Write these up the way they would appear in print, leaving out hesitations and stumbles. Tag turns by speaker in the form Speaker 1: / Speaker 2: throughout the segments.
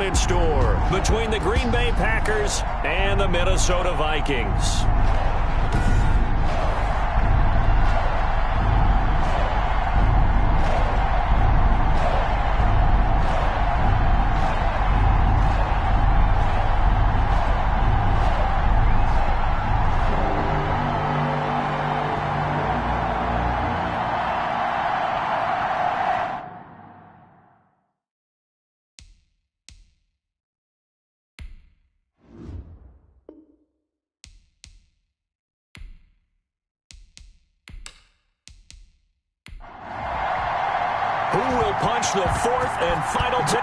Speaker 1: it in store between the Green Bay Packers and the Minnesota Vikings. Who will punch the fourth and final tip?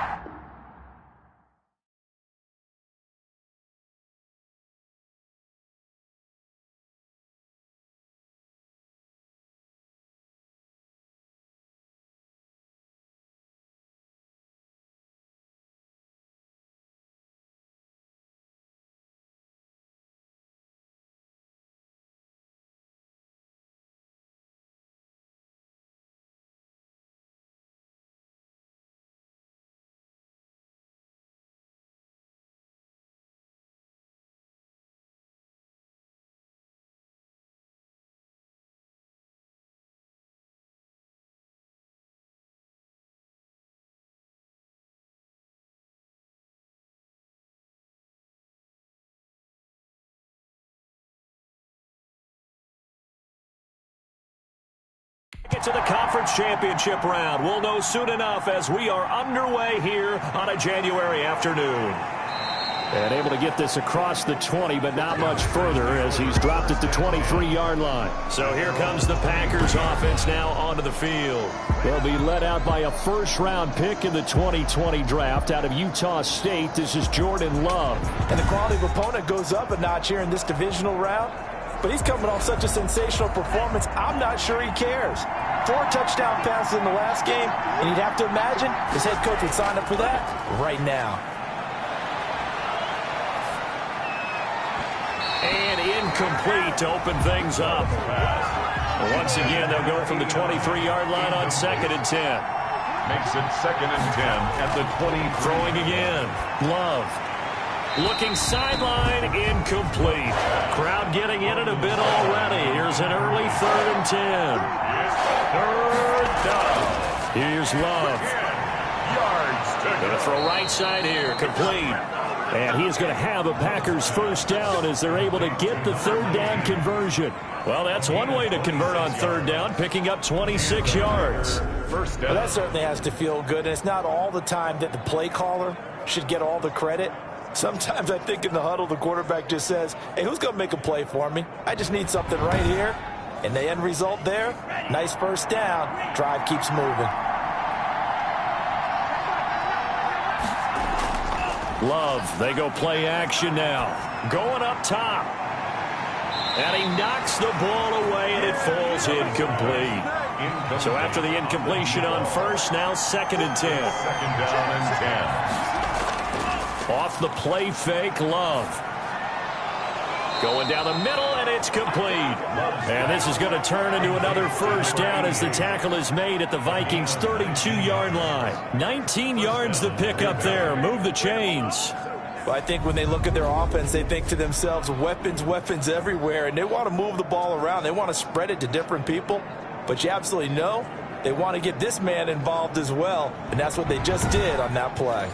Speaker 1: Get to the conference championship round. We'll know soon enough as we are underway here on a January afternoon. And able to get this across the 20, but not much further as he's dropped at the 23-yard line. So here comes the Packers offense now onto the field. They'll be led out by a first-round pick in the 2020 draft out of Utah State. This is Jordan Love.
Speaker 2: And the quality of opponent goes up a notch here in this divisional round. But he's coming off such a sensational performance, I'm not sure he cares. 4 touchdown passes in the last game, and you'd have to imagine his head coach would sign up for that right now.
Speaker 1: And incomplete to open things up. Once again, they'll go from the 23-yard line on 2nd and 10.
Speaker 3: Makes it 2nd and 10 at the 20.
Speaker 1: Throwing again. Love. Looking sideline, incomplete. Crowd getting in it a bit already. Here's an early 3rd and 10.
Speaker 3: Third down.
Speaker 1: Here's Love. Going to throw right side here, complete. And he is going to have a Packers first down as they're able to get the 3rd down conversion. Well, that's one way to convert on 3rd down, picking up 26 yards.
Speaker 3: First down.
Speaker 2: Well, that certainly has to feel good, and it's not all the time that the play caller should get all the credit. Sometimes I think in the huddle, the quarterback just says, hey, who's going to make a play for me? I just need something right here. And the end result there, nice first down. Drive keeps moving.
Speaker 1: Love, they go play action now. Going up top. And he knocks the ball away, and it falls incomplete. So after the incompletion on first, now 2nd and 10.
Speaker 3: 2nd down and 10.
Speaker 1: Off the play fake, Love. Going down the middle, and it's complete. And this is going to turn into another first down as the tackle is made at the Vikings' 32-yard line. 19 yards to pick up there. Move the chains.
Speaker 2: Well, I think when they look at their offense, they think to themselves, weapons, weapons everywhere. And they want to move the ball around. They want to spread it to different people. But you absolutely know they want to get this man involved as well. And that's what they just did on that play.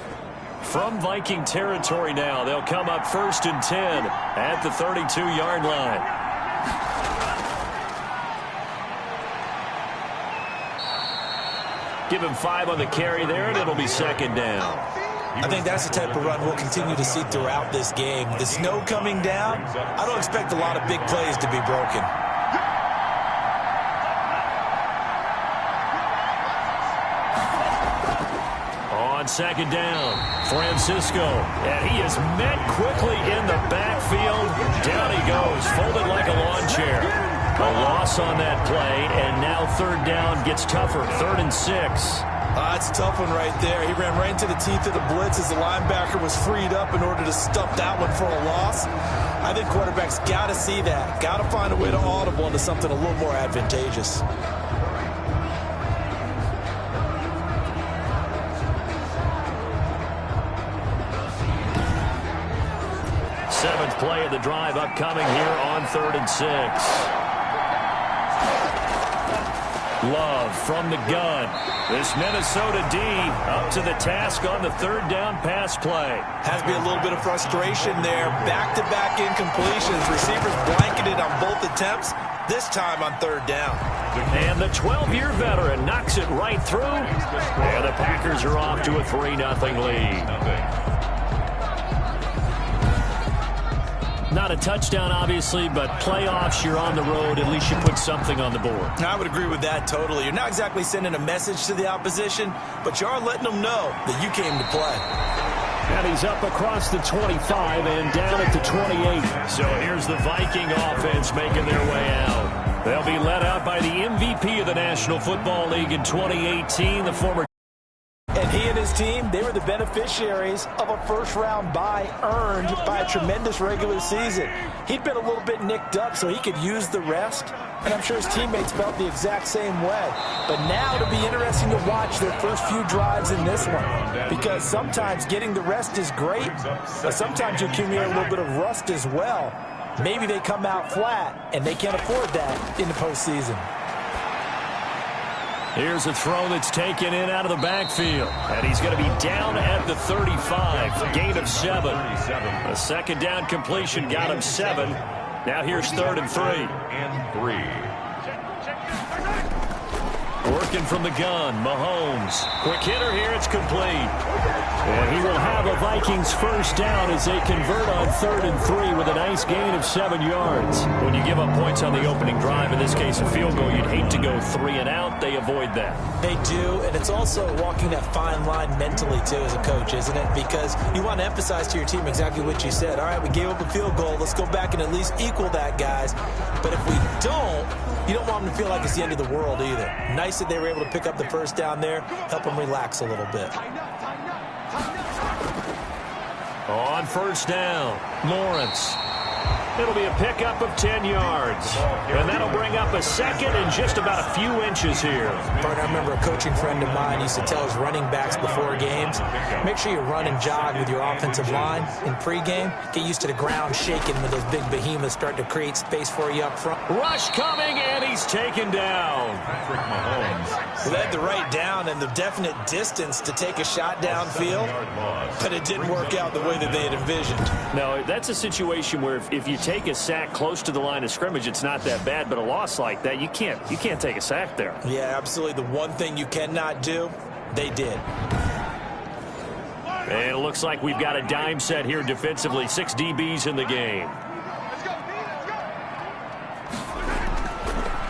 Speaker 1: From Viking territory now, they'll come up 1st and 10 at the 32-yard line. Give him 5 on the carry there, and it'll be 2nd down.
Speaker 2: I think that's the type of run we'll continue to see throughout this game. The snow coming down, I don't expect a lot of big plays to be broken.
Speaker 1: On 2nd down, Francisco, and he is met quickly in the backfield. Down he goes, folded like a lawn chair. A loss on that play, and now 3rd down gets tougher, 3rd and 6.
Speaker 2: That's a tough one right there. He ran right into the teeth of the blitz as the linebacker was freed up in order to stuff that one for a loss. I think quarterbacks got to see that. Got to find a way to audible into something a little more advantageous.
Speaker 1: seventh play of the drive upcoming here on 3rd and 6. Love from the gun. This Minnesota D up to the task on the 3rd down pass play.
Speaker 2: Has to be a little bit of frustration there. Back-to-back incompletions. Receivers blanketed on both attempts, this time on 3rd down.
Speaker 1: And the 12-year veteran knocks it right through. And the Packers are off to a 3-0 lead. Not a touchdown, obviously, but playoffs, you're on the road. At least you put something on the board.
Speaker 2: I would agree with that totally. You're not exactly sending a message to the opposition, but you are letting them know that you came to play.
Speaker 1: And he's up across the 25 and down at the 28. So here's the Viking offense making their way out. They'll be led out by the MVP of the National Football League in 2018, the former.
Speaker 2: And he and his team, they were the beneficiaries of a first-round bye earned by a tremendous regular season. He'd been a little bit nicked up, so he could use the rest. And I'm sure his teammates felt the exact same way. But now it'll be interesting to watch their first few drives in this one. Because sometimes getting the rest is great, but sometimes you accumulate a little bit of rust as well. Maybe they come out flat, and they can't afford that in the postseason.
Speaker 1: Here's a throw that's taken in out of the backfield. And he's going to be down at the 35. Gain of 7. A second down completion got him 7. Now here's 3rd and 3. Working from the gun, Mahomes. Quick hitter here, it's complete. And he will have a Vikings first down as they convert on 3rd and 3 with a nice gain of 7 yards. When you give up points on the opening drive, in this case a field goal, you'd hate to go 3 and out. They avoid that.
Speaker 2: They do, and it's also walking that fine line mentally, too, as a coach, isn't it? Because you want to emphasize to your team exactly what you said. All right, we gave up a field goal. Let's go back and at least equal that, guys. But if we don't, you don't want them to feel like it's the end of the world either. Nice that they were able to pick up the first down there, help them relax a little bit.
Speaker 1: On first down, Lawrence. It'll be a pickup of 10 yards. And that'll bring up a second and just about a few inches here.
Speaker 2: Partner, I remember a coaching friend of mine used to tell his running backs before games, make sure you run and jog with your offensive line in pregame. Get used to the ground shaking when those big behemoths start to create space for you up front.
Speaker 1: Rush coming, and he's taken down.
Speaker 3: Patrick Mahomes
Speaker 2: Led the right down and the definite distance to take a shot downfield, but it didn't work out the way that they had envisioned.
Speaker 1: No, that's a situation where if you take a sack close to the line of scrimmage, it's not that bad, but a loss like that, you can't take a sack there.
Speaker 2: Yeah, absolutely. The one thing you cannot do, they did.
Speaker 1: And it looks like we've got a dime set here defensively. 6 DBs in the game.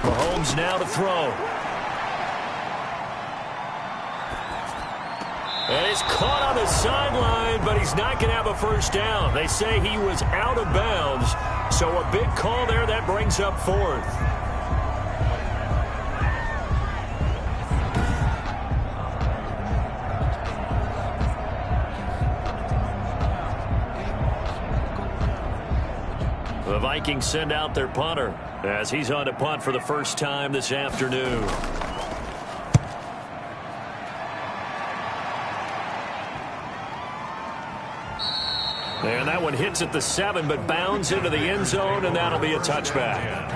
Speaker 1: Mahomes now to throw. And he's caught on the sideline, but he's not going to have a first down. They say he was out of bounds, so a big call there that brings up 4th. The Vikings send out their punter as he's on to punt for the first time this afternoon. And that one hits at the 7, but bounds into the end zone, and that'll be a touchback.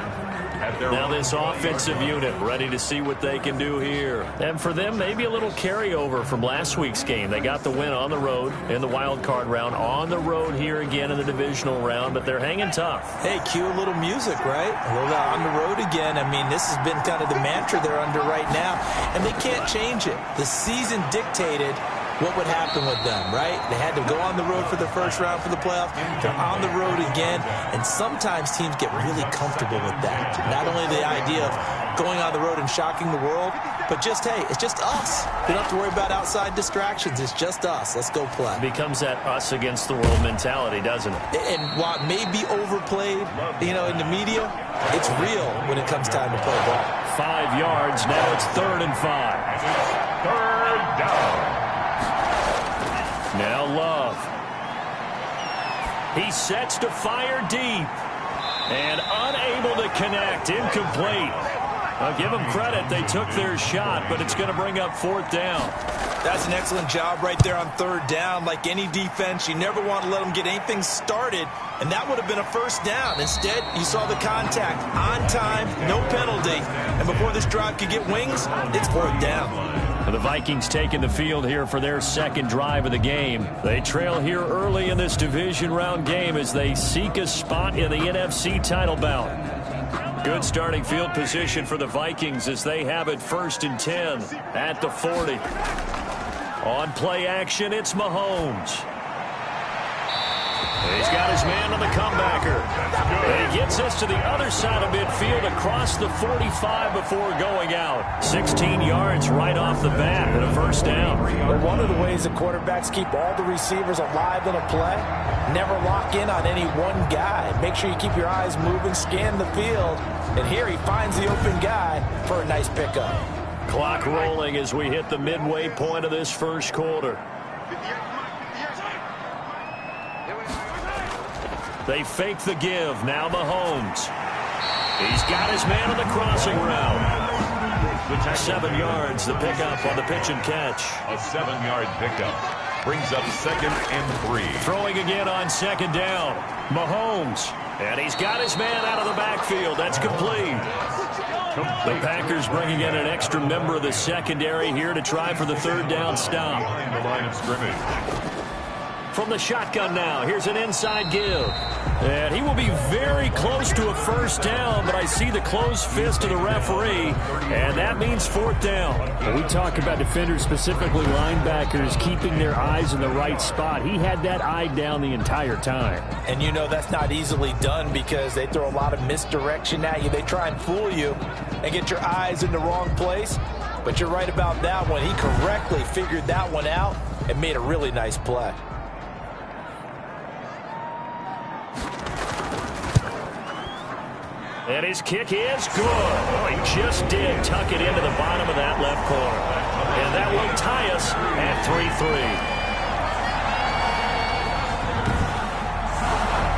Speaker 1: Now this offensive unit ready to see what they can do here. And for them, maybe a little carryover from last week's game. They got the win on the road in the wild card round, on the road here again in the divisional round, but they're hanging tough.
Speaker 2: Hey, cue a little music, right? A little on the road again. I mean, this has been kind of the mantra they're under right now, and they can't change it. The season dictated what would happen with them, right? They had to go on the road for the first round for the playoffs. They're on the road again, and sometimes teams get really comfortable with that. Not only the idea of going on the road and shocking the world, but just, hey, it's just us. We don't have to worry about outside distractions. It's just us. Let's go play.
Speaker 1: It becomes that us against the world mentality, doesn't it?
Speaker 2: And while it may be overplayed, in the media, it's real when it comes time to play ball.
Speaker 1: 5 yards. Now it's 3rd and 5.
Speaker 3: 3rd down.
Speaker 1: Now Love. He sets to fire deep. And unable to connect. Incomplete. I'll give them credit. They took their shot, but it's going to bring up 4th down.
Speaker 2: That's an excellent job right there on 3rd down. Like any defense, you never want to let them get anything started, and that would have been a 1st down. Instead, you saw the contact on time, no penalty, and before this drive could get wings, it's 4th down.
Speaker 1: The Vikings taking the field here for their 2nd drive of the game. They trail here early in this division round game as they seek a spot in the NFC title bout. Good starting field position for the Vikings as they have it 1st and 10 at the 40. On play action, it's Mahomes. He's got his man on the comebacker. And he gets us to the other side of midfield across the 45 before going out. 16 yards right off the bat and a 1st down.
Speaker 2: But one of the ways the quarterbacks keep all the receivers alive in a play, never lock in on any one guy. Make sure you keep your eyes moving, scan the field. And here he finds the open guy for a nice pickup.
Speaker 1: Clock rolling as we hit the midway point of this 1st quarter. They fake the give. Now Mahomes. He's got his man on the crossing route. 7 yards, the pickup on the pitch and catch.
Speaker 3: A 7-yard pickup. Brings up 2nd and 3.
Speaker 1: Throwing again on 2nd down. Mahomes. And he's got his man out of the backfield. That's complete. The Packers bringing in an extra member of the secondary here to try for the 3rd down stop.
Speaker 3: Behind the line of scrimmage.
Speaker 1: From the shotgun now, here's an inside give. And he will be very close to a 1st down, but I see the closed fist of the referee, and that means 4th down.
Speaker 4: We talk about defenders, specifically linebackers, keeping their eyes in the right spot. He had that eye down the entire time.
Speaker 2: And you know that's not easily done because they throw a lot of misdirection at you. They try and fool you and get your eyes in the wrong place. But you're right about that one. He correctly figured that one out and made a really nice play.
Speaker 1: And his kick is good. Oh, he just did tuck it into the bottom of that left corner. And that will tie us at 3-3.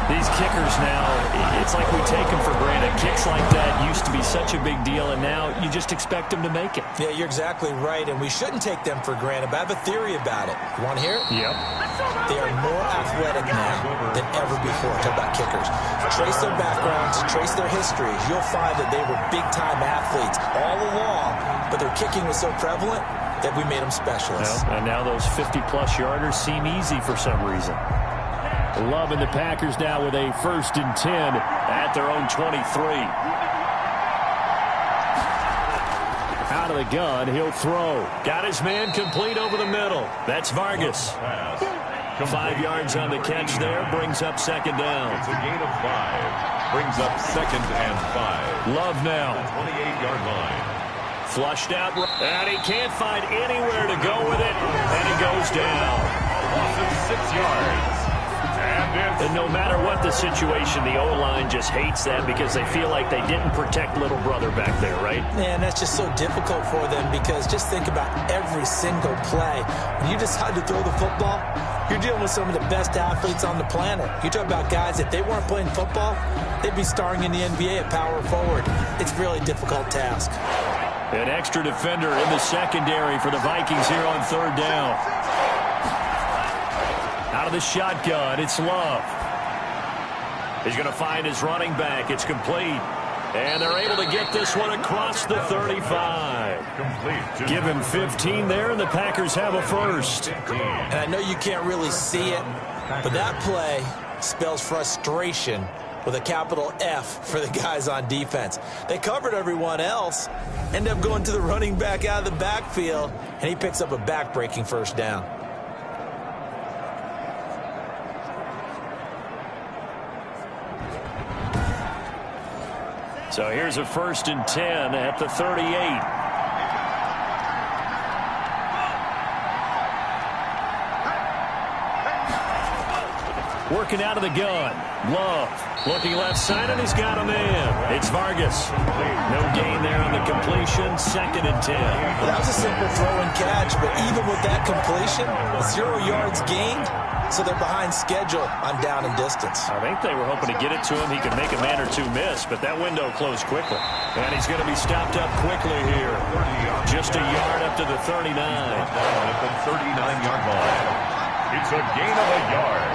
Speaker 1: These kickers now, it's like we take them for granted. Kicks like that used to be such a big deal, and now you just expect them to make it.
Speaker 2: Yeah, you're exactly right, and we shouldn't take them for granted, but I have a theory about it. You want to hear it?
Speaker 1: Yep.
Speaker 2: They are more athletic now than ever before. Talk about kickers. Trace their backgrounds, trace their histories. You'll find that they were big-time athletes all along, but their kicking was so prevalent that we made them specialists.
Speaker 1: Well, and now those 50-plus yarders seem easy for some reason.
Speaker 4: Loving the Packers now with a 1st and 10
Speaker 1: at their own 23.
Speaker 4: Out of the gun, he'll throw.
Speaker 1: Got his man complete over the middle. That's Vargas. 5 yards on the catch there. Brings up 2nd down.
Speaker 3: It's a gain of 5. Brings up 2nd and 5.
Speaker 1: Love now.
Speaker 3: 28-yard line.
Speaker 1: Flushed out. And he can't find anywhere to go with it. And he goes down.
Speaker 3: Loss of 6 yards.
Speaker 1: And no matter what the situation, the O-line just hates that because they feel like they didn't protect little brother back there, right?
Speaker 2: Man, that's just so difficult for them because just think about every single play. When you decide to throw the football, you're dealing with some of the best athletes on the planet. You talk about guys, if they weren't playing football, they'd be starring in the NBA at power forward. It's a really difficult task.
Speaker 1: An extra defender in the secondary for the Vikings here on 3rd down. Out of the shotgun, it's Love. He's going to find his running back. It's complete. And they're able to get this one across the 35.
Speaker 3: Complete.
Speaker 1: Give him 15 there, and the Packers have a 1st.
Speaker 2: And I know you can't really see it, but that play spells frustration with a capital F for the guys on defense. They covered everyone else, end up going to the running back out of the backfield, and he picks up a back-breaking 1st down.
Speaker 1: So here's a 1st and 10 at the 38. Working out of the gun. Love looking left side, and he's got a man. It's Vargas. No gain there on the completion. 2nd and 10.
Speaker 2: Well, that was a simple throw and catch, but even with that completion, 0 yards gained, so they're behind schedule on down and distance.
Speaker 1: I think they were hoping to get it to him. He could make a man or two miss, but that window closed quickly. And he's going to be stopped up quickly here. Just a yard up to the 39.
Speaker 3: At the 39-yard line. It's a gain of a yard.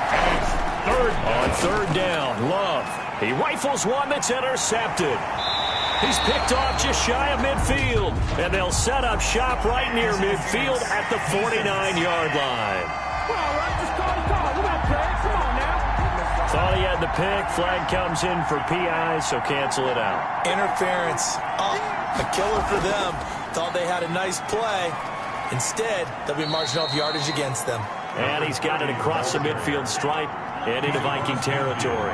Speaker 3: And it's third down.
Speaker 1: On third down, Love. He rifles one that's intercepted. He's picked off just shy of midfield. And they'll set up shop right near midfield at the 49-yard line. Thought he had the pick. Flag comes in for PI, so cancel it out.
Speaker 2: Interference. Oh, a killer for them. Thought they had a nice play. Instead, they'll be marching off yardage against them.
Speaker 1: And he's got it across the midfield stripe and into Viking territory.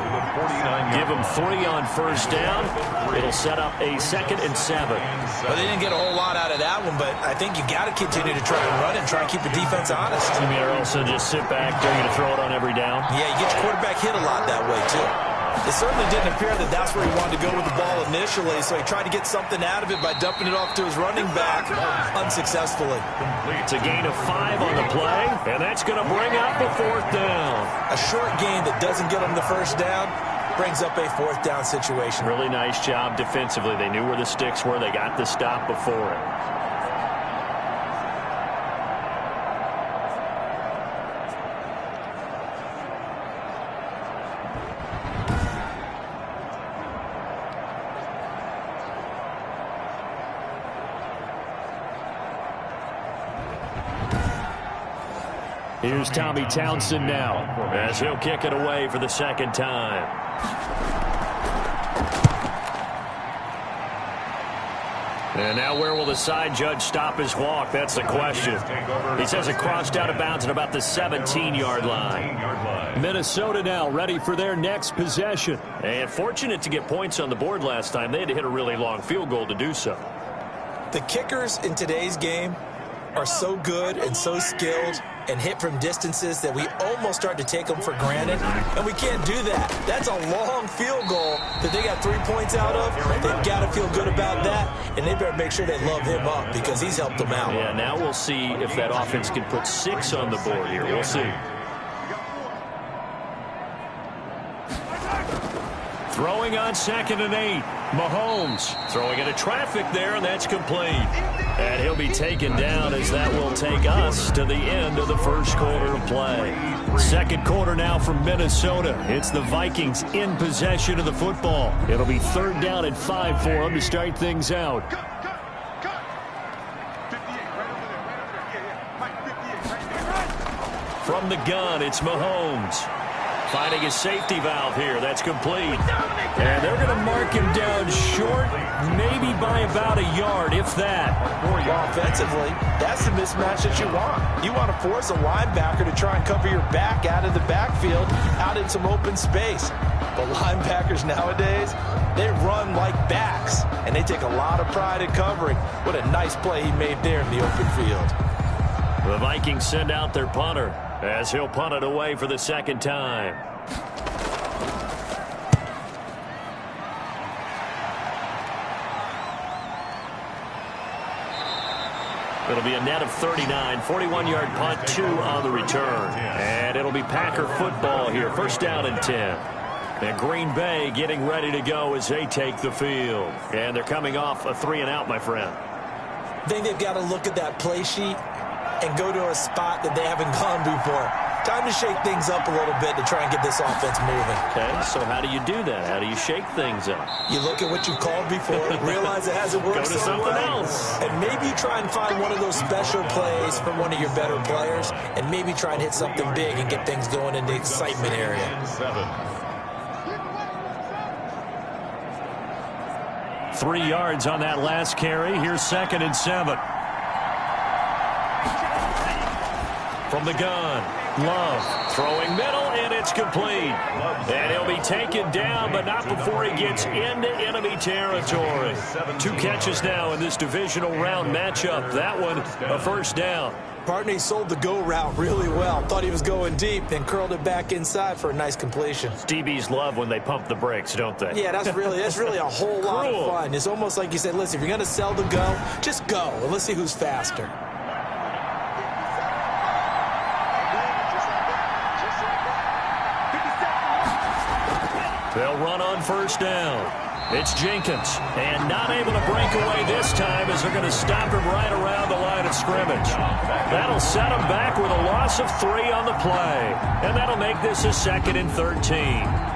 Speaker 1: Give him 3 on first down. It'll set up a 2nd and 7.
Speaker 2: Well, they didn't get a whole lot out of that one, but I think you got to continue to try and run and try and keep the defense honest.
Speaker 1: You mean also just sit back, dare you to throw it on every down?
Speaker 2: Yeah, you get your quarterback hit a lot that way, too. It certainly didn't appear that that's where he wanted to go with the ball initially, so he tried to get something out of it by dumping it off to his running back unsuccessfully.
Speaker 1: It's a gain of 5 on the play, and that's going to bring up a 4th down.
Speaker 2: A short gain that doesn't get him the first down brings up a 4th down situation.
Speaker 1: Really nice job defensively. They knew where the sticks were. They got the stop before it. Here's Tommy Townsend now as he'll kick it away for the 2nd time. And now where will the side judge stop his walk? That's the question. He says it crossed out of bounds at about the 17-yard line. Minnesota now ready for their next possession. And fortunate to get points on the board last time. They had to hit a really long field goal to do so.
Speaker 2: The kickers in today's game are so good and so skilled and hit from distances that we almost start to take them for granted, and we can't do that. That's a long field goal that they got 3 points out of. They've got to feel good about that, and they better make sure they love him up because he's helped them out.
Speaker 1: Yeah, now we'll see if that offense can put 6 on the board here. We'll see. Throwing on 2nd and 8. Mahomes throwing into traffic there, and that's complete. And he'll be taken down as that will take us to the end of the first quarter of play. 2nd quarter now from Minnesota. It's the Vikings in possession of the football. It'll be 3rd down and 5 for them to start things out. From the gun, it's Mahomes. Finding his safety valve here. That's complete. And they're going to mark him down short, maybe by about a yard, if that.
Speaker 2: Well, offensively, that's the mismatch that you want. You want to force a linebacker to try and cover your back out of the backfield, out in some open space. But linebackers nowadays, they run like backs, and they take a lot of pride in covering. What a nice play he made there in the open field.
Speaker 1: The Vikings send out their punter as he'll punt it away for the 2nd time. It'll be a net of 39, 41-yard punt, 2 on the return. And it'll be Packer football here, 1st down and 10. And Green Bay getting ready to go as they take the field. And they're coming off a 3-and-out, my friend.
Speaker 2: I think they've got to look at that play sheet and go to a spot that they haven't gone before. Time to shake things up a little bit to try and get this offense moving.
Speaker 1: Okay, so how do you do that? How do you shake things up?
Speaker 2: You look at what you called before, realize it hasn't worked
Speaker 1: so
Speaker 2: well.
Speaker 1: Go to something else.
Speaker 2: And maybe you try and find one of those special plays from one of your better players, and maybe try and hit something big and get things going in the excitement area.
Speaker 1: 3 yards on that last carry. Here's 2nd and 7. From the gun, Love throwing middle, and it's complete. And he'll be taken down, but not before he gets into enemy territory. 2 catches now in this divisional round matchup. That one, a 1st down.
Speaker 2: Partney sold the go route really well. Thought he was going deep and curled it back inside for a nice completion.
Speaker 1: DBs love when they pump the brakes, don't they?
Speaker 2: Yeah, that's really a whole lot of fun. It's almost like you said, listen, if you're going to sell the go, just go, and let's see who's faster.
Speaker 1: They'll run on first down. It's Jenkins, and not able to break away this time as they're going to stop him right around the line of scrimmage. That'll set him back with a loss of 3 on the play, and that'll make this a 2nd and 13.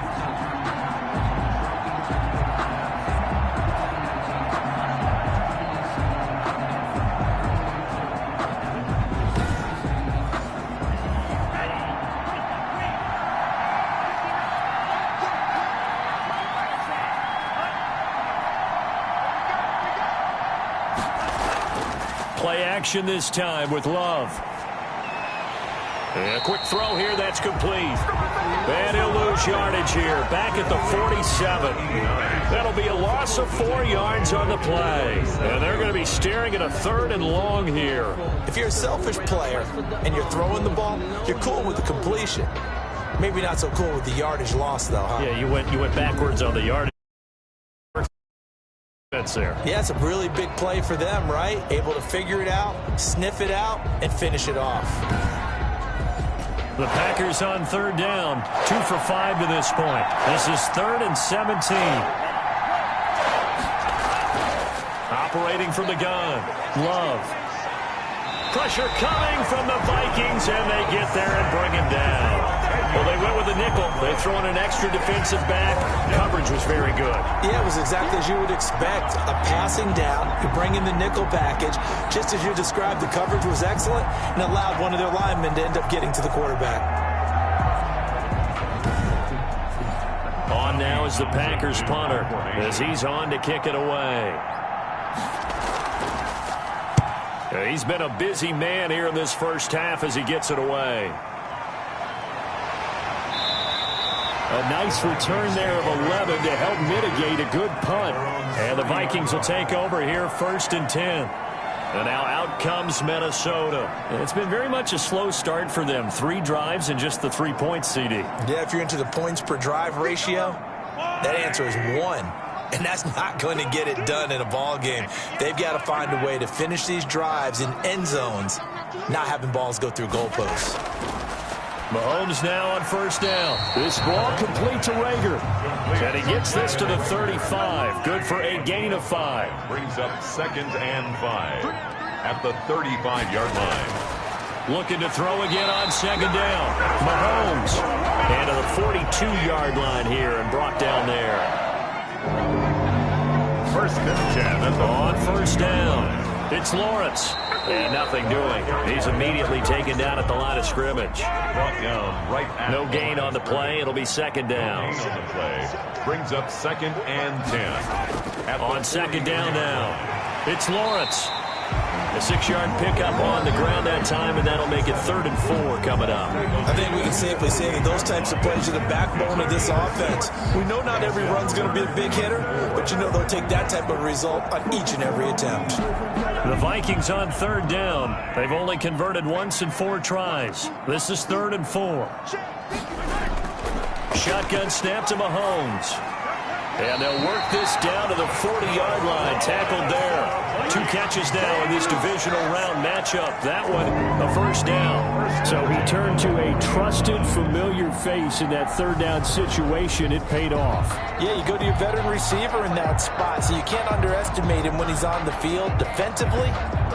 Speaker 1: Play action this time with Love. A quick throw here, that's complete. And he'll lose yardage here, back at the 47. That'll be a loss of 4 yards on the play. And they're going to be staring at a 3rd and long here.
Speaker 2: If you're a selfish player and you're throwing the ball, you're cool with the completion. Maybe not so cool with the yardage loss, though, huh?
Speaker 1: Yeah, you went backwards on the yardage. There.
Speaker 2: Yeah, it's a really big play for them, right? Able to figure it out, sniff it out, and finish it off.
Speaker 1: The Packers on 3rd down, 2 for 5 to this point. This is 3rd and 17. Operating from the gun, Love. Pressure coming from the Vikings, and they get there and bring him down. Well, they went with a nickel. They throw in an extra defensive back. Coverage was very good.
Speaker 2: Yeah, it was exactly as you would expect. A passing down, you bring in the nickel package. Just as you described, the coverage was excellent and allowed one of their linemen to end up getting to the quarterback.
Speaker 1: On now is the Packers punter as he's on to kick it away. He's been a busy man here in this first half as he gets it away. A nice return there of 11 to help mitigate a good punt. And the Vikings will take over here 1st and 10. And now out comes Minnesota. And it's been very much a slow start for them. 3 drives and just the 3 points, CD.
Speaker 2: Yeah, if you're into the points per drive ratio, that answer is 1. And that's not going to get it done in a ball game. They've got to find a way to finish these drives in end zones, not having balls go through goalposts.
Speaker 1: Mahomes now on 1st down. This ball complete to Rager. And he gets this to the 35. Good for a gain of 5.
Speaker 3: Brings up 2nd and 5 at the 35-yard line.
Speaker 1: Looking to throw again on 2nd down. Mahomes. And to the 42-yard line here and brought down there.
Speaker 3: 1st and 10 at the
Speaker 1: on 1st down. It's Lawrence. And nothing doing. He's immediately taken down at the line of scrimmage.
Speaker 3: Brought down right at
Speaker 1: no gain on the play. It'll be 2nd down.
Speaker 3: Gain on the play brings up 2nd and 10.
Speaker 1: On 2nd down now. It's Lawrence. A 6-yard pickup on the ground that time, and that'll make it 3rd and 4 coming up.
Speaker 2: I think we can safely say that those types of plays are the backbone of this offense. We know not every run's going to be a big hitter, but you know they'll take that type of result on each and every attempt.
Speaker 1: The Vikings on 3rd down. They've only converted once in 4 tries. This is 3rd and 4. Shotgun snap to Mahomes. And they'll work this down to the 40-yard line. Tackled there. 2 catches now in this divisional round matchup. That one, a 1st down. So he turned to a trusted, familiar face in that 3rd down situation. It paid off.
Speaker 2: Yeah, you go to your veteran receiver in that spot, so you can't underestimate him when he's on the field defensively.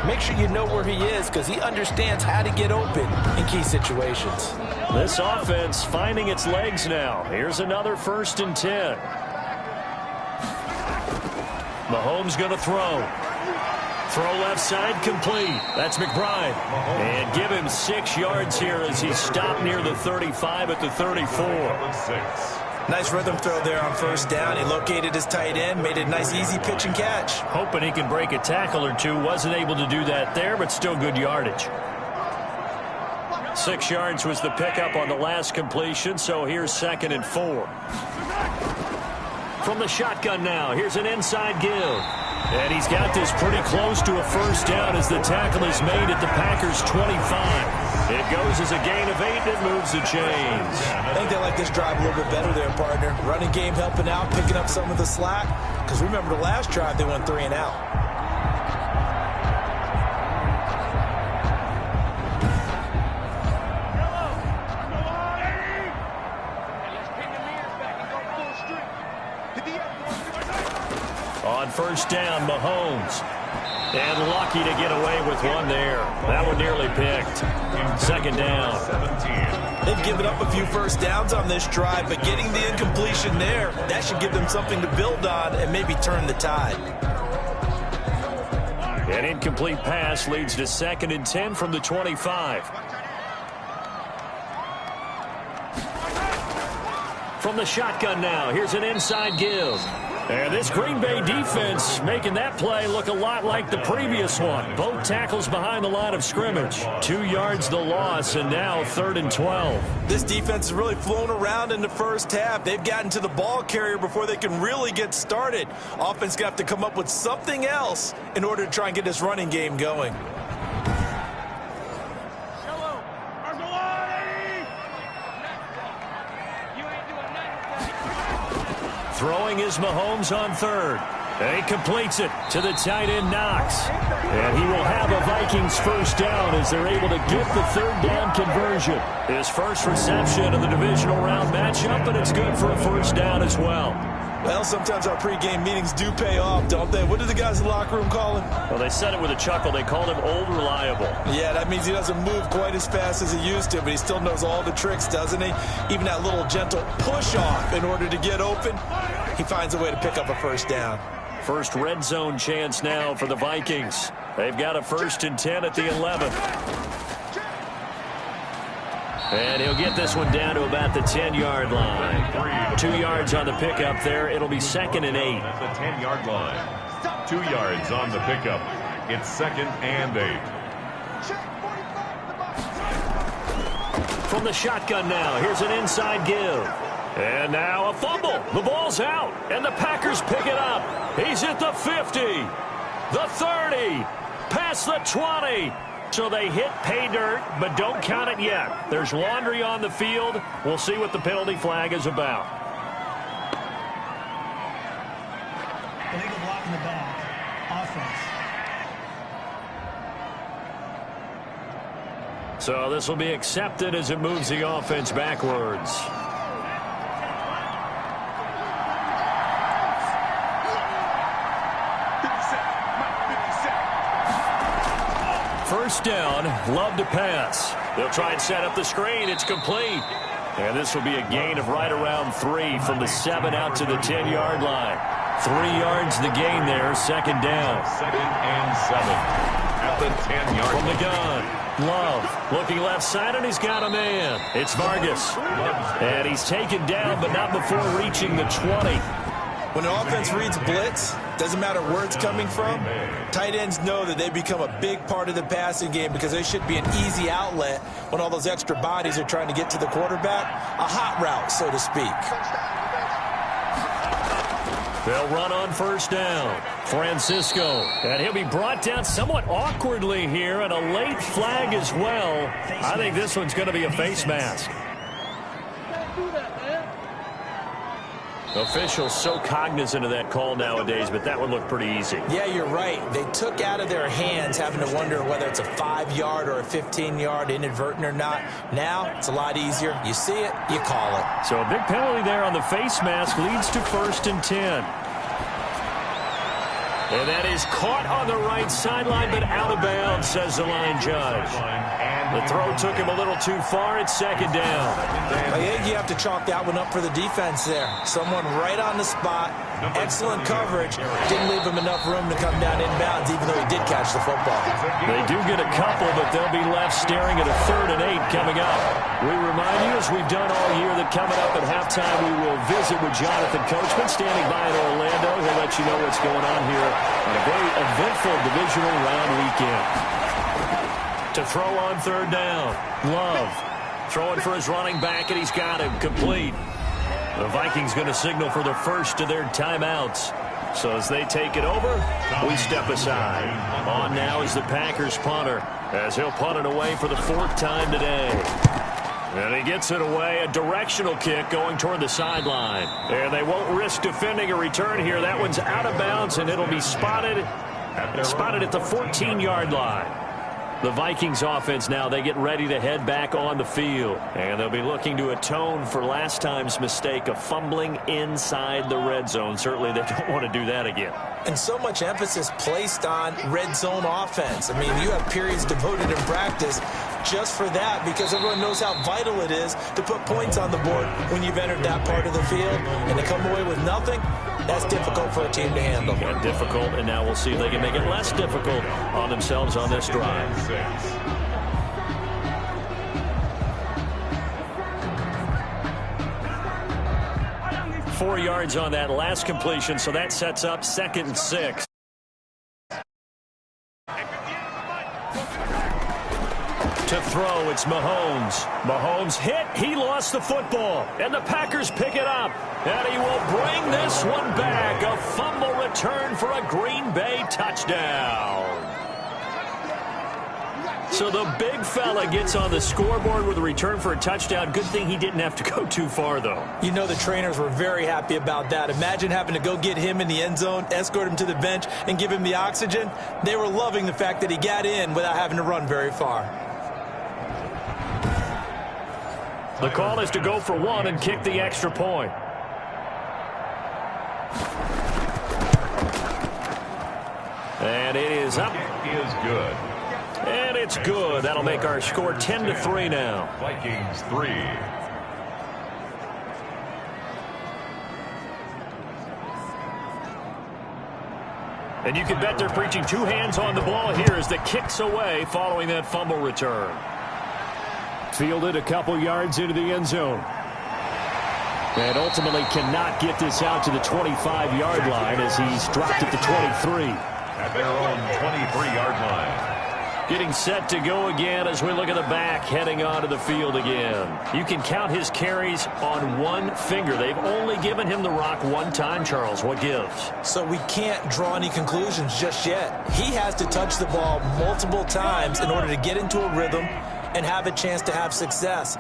Speaker 2: Make sure you know where he is because he understands how to get open in key situations.
Speaker 1: This offense finding its legs now. Here's another 1st and 10. Mahomes going to throw. Throw left side complete. That's McBride. And give him 6 yards here as he's stopped near the 35 at the 34.
Speaker 2: Nice rhythm throw there on 1st down. He located his tight end, made a nice easy pitch and catch.
Speaker 1: Hoping he can break a tackle or 2. Wasn't able to do that there, but still good yardage. 6 yards was the pickup on the last completion, so here's 2nd and 4. From the shotgun now, here's an inside give. And he's got this pretty close to a 1st down as the tackle is made at the Packers' 25. It goes as a gain of 8 and moves the chains.
Speaker 2: I think they like this drive a little bit better there, partner. Running game helping out, picking up some of the slack. Because remember the last drive, they went 3 and out.
Speaker 1: on first down, Mahomes. And lucky to get away with one there. That one nearly picked. Second down.
Speaker 2: They've given up a few first downs on this drive, but getting the incompletion there, that should give them something to build on and maybe turn the tide.
Speaker 1: An incomplete pass leads to 2nd and 10 from the 25. From the shotgun now, here's an inside give. And this Green Bay defense making that play look a lot like the previous one. Both tackles behind the line of scrimmage. 2 yards the loss, and now 3rd and 12.
Speaker 2: This defense has really flown around in the first half. They've gotten to the ball carrier before they can really get started. Offense got to come up with something else in order to try and get this running game going.
Speaker 1: Throwing is Mahomes on 3rd. And he completes it to the tight end, Knox. And he will have a Vikings first down as they're able to get the 3rd down conversion. His first reception of the divisional round matchup, and it's good for a first down as well.
Speaker 2: Well, sometimes our pregame meetings do pay off, don't they? What did the guys in the locker room call him?
Speaker 1: Well, they said it with a chuckle. They called him Old Reliable.
Speaker 2: Yeah, that means he doesn't move quite as fast as he used to, but he still knows all the tricks, doesn't he? Even that little gentle push-off in order to get open, he finds a way to pick up a first down.
Speaker 1: First red zone chance now for the Vikings. They've got a 1st and 10 at the 11. And he'll get this one down to about the 10-yard line. 2 yards on the pickup there. It'll be 2nd and 8.
Speaker 3: At the 10-yard line. 2 yards on the pickup. It's 2nd and 8.
Speaker 1: From the shotgun now, here's an inside give. And now a fumble. The ball's out, and the Packers pick it up. He's at the 50, the 30, past the 20. So they hit pay dirt, but don't count it yet. There's laundry on the field. We'll see what the penalty flag is about.
Speaker 5: Illegal block in the back. Offense.
Speaker 1: So this will be accepted as it moves the offense backwards. First down, Love to pass. They'll try and set up the screen. It's complete. And this will be a gain of right around 3 from the 7 out to the 10-yard line. 3 yards the gain there, 2nd down.
Speaker 3: 2nd and 7 at the 10-yard line.
Speaker 1: From the gun, Love looking left side, and he's got a man. It's Vargas. And he's taken down, but not before reaching the 20.
Speaker 2: When an offense reads blitz, doesn't matter where it's coming from, tight ends know that they become a big part of the passing game because they should be an easy outlet when all those extra bodies are trying to get to the quarterback. A hot route, so to speak.
Speaker 1: They'll run on first down. Francisco. And he'll be brought down somewhat awkwardly here, and a late flag as well. I think this one's going to be a face mask. Officials so cognizant of that call nowadays, but that one looked pretty easy.
Speaker 2: Yeah, you're right. They took out of their hands having to wonder whether it's a 5-yard or a 15-yard inadvertent or not. Now, it's a lot easier. You see it, you call it.
Speaker 1: So a big penalty there on the face mask leads to 1st and 10. And that is caught on the right sideline, but out of bounds, says the line judge. The throw took him a little too far. It's 2nd down.
Speaker 2: I think you have to chalk that one up for the defense there. Someone right on the spot. Excellent coverage. Didn't leave him enough room to come down inbounds, even though he did catch the football.
Speaker 1: They do get a couple, but they'll be left staring at a 3rd and 8 coming up. We remind you, as we've done all year, that coming up at halftime, we will visit with Jonathan Coachman standing by in Orlando. He'll let you know what's going on here on a very eventful divisional round weekend. To throw on 3rd down, Love throwing for his running back, and he's got him complete. The Vikings going to signal for the first of their timeouts. So as they take it over, we step aside. On now is the Packers punter, as he'll punt it away for the 4th time today. And he gets it away, a directional kick going toward the sideline. And they won't risk defending a return here. That one's out of bounds, and it'll be spotted at the 14-yard line. The Vikings offense now, they get ready to head back on the field. And they'll be looking to atone for last time's mistake of fumbling inside the red zone. Certainly they don't want to do that again.
Speaker 2: And so much emphasis placed on red zone offense. I mean, you have periods devoted in practice just for that because everyone knows how vital it is to put points on the board when you've entered that part of the field. And to come away with nothing, that's difficult for a team to handle.
Speaker 1: Yeah, difficult, and now we'll see if they can make it less difficult on themselves on this drive. 4 yards on that last completion, so that sets up 2nd and 6. To throw, it's Mahomes. Mahomes hit. He lost the football. And the Packers pick it up. And he will bring this one back. A fumble return for a Green Bay touchdown. So the big fella gets on the scoreboard with a return for a touchdown. Good thing he didn't have to go too far, though.
Speaker 2: You know the trainers were very happy about that. Imagine having to go get him in the end zone, escort him to the bench, and give him the oxygen. They were loving the fact that he got in without having to run very far.
Speaker 1: The call is to go for one and kick the extra point. And it is up.
Speaker 3: Kick is good.
Speaker 1: And it's good. That'll make our score 10-3 now.
Speaker 3: Vikings 3.
Speaker 1: And you can bet they're preaching two hands on the ball here as the kick's away following that fumble return. Fielded a couple yards into the end zone. And ultimately cannot get this out to the 25-yard line as he's dropped at the 23.
Speaker 3: At their own 23-yard line.
Speaker 1: Getting set to go again as we look at the back heading onto the field again. You can count his carries on one finger. They've only given him the rock one time, Charles. What gives?
Speaker 2: So we can't draw any conclusions just yet. He has to touch the ball multiple times in order to get into a rhythm and have a chance to have success.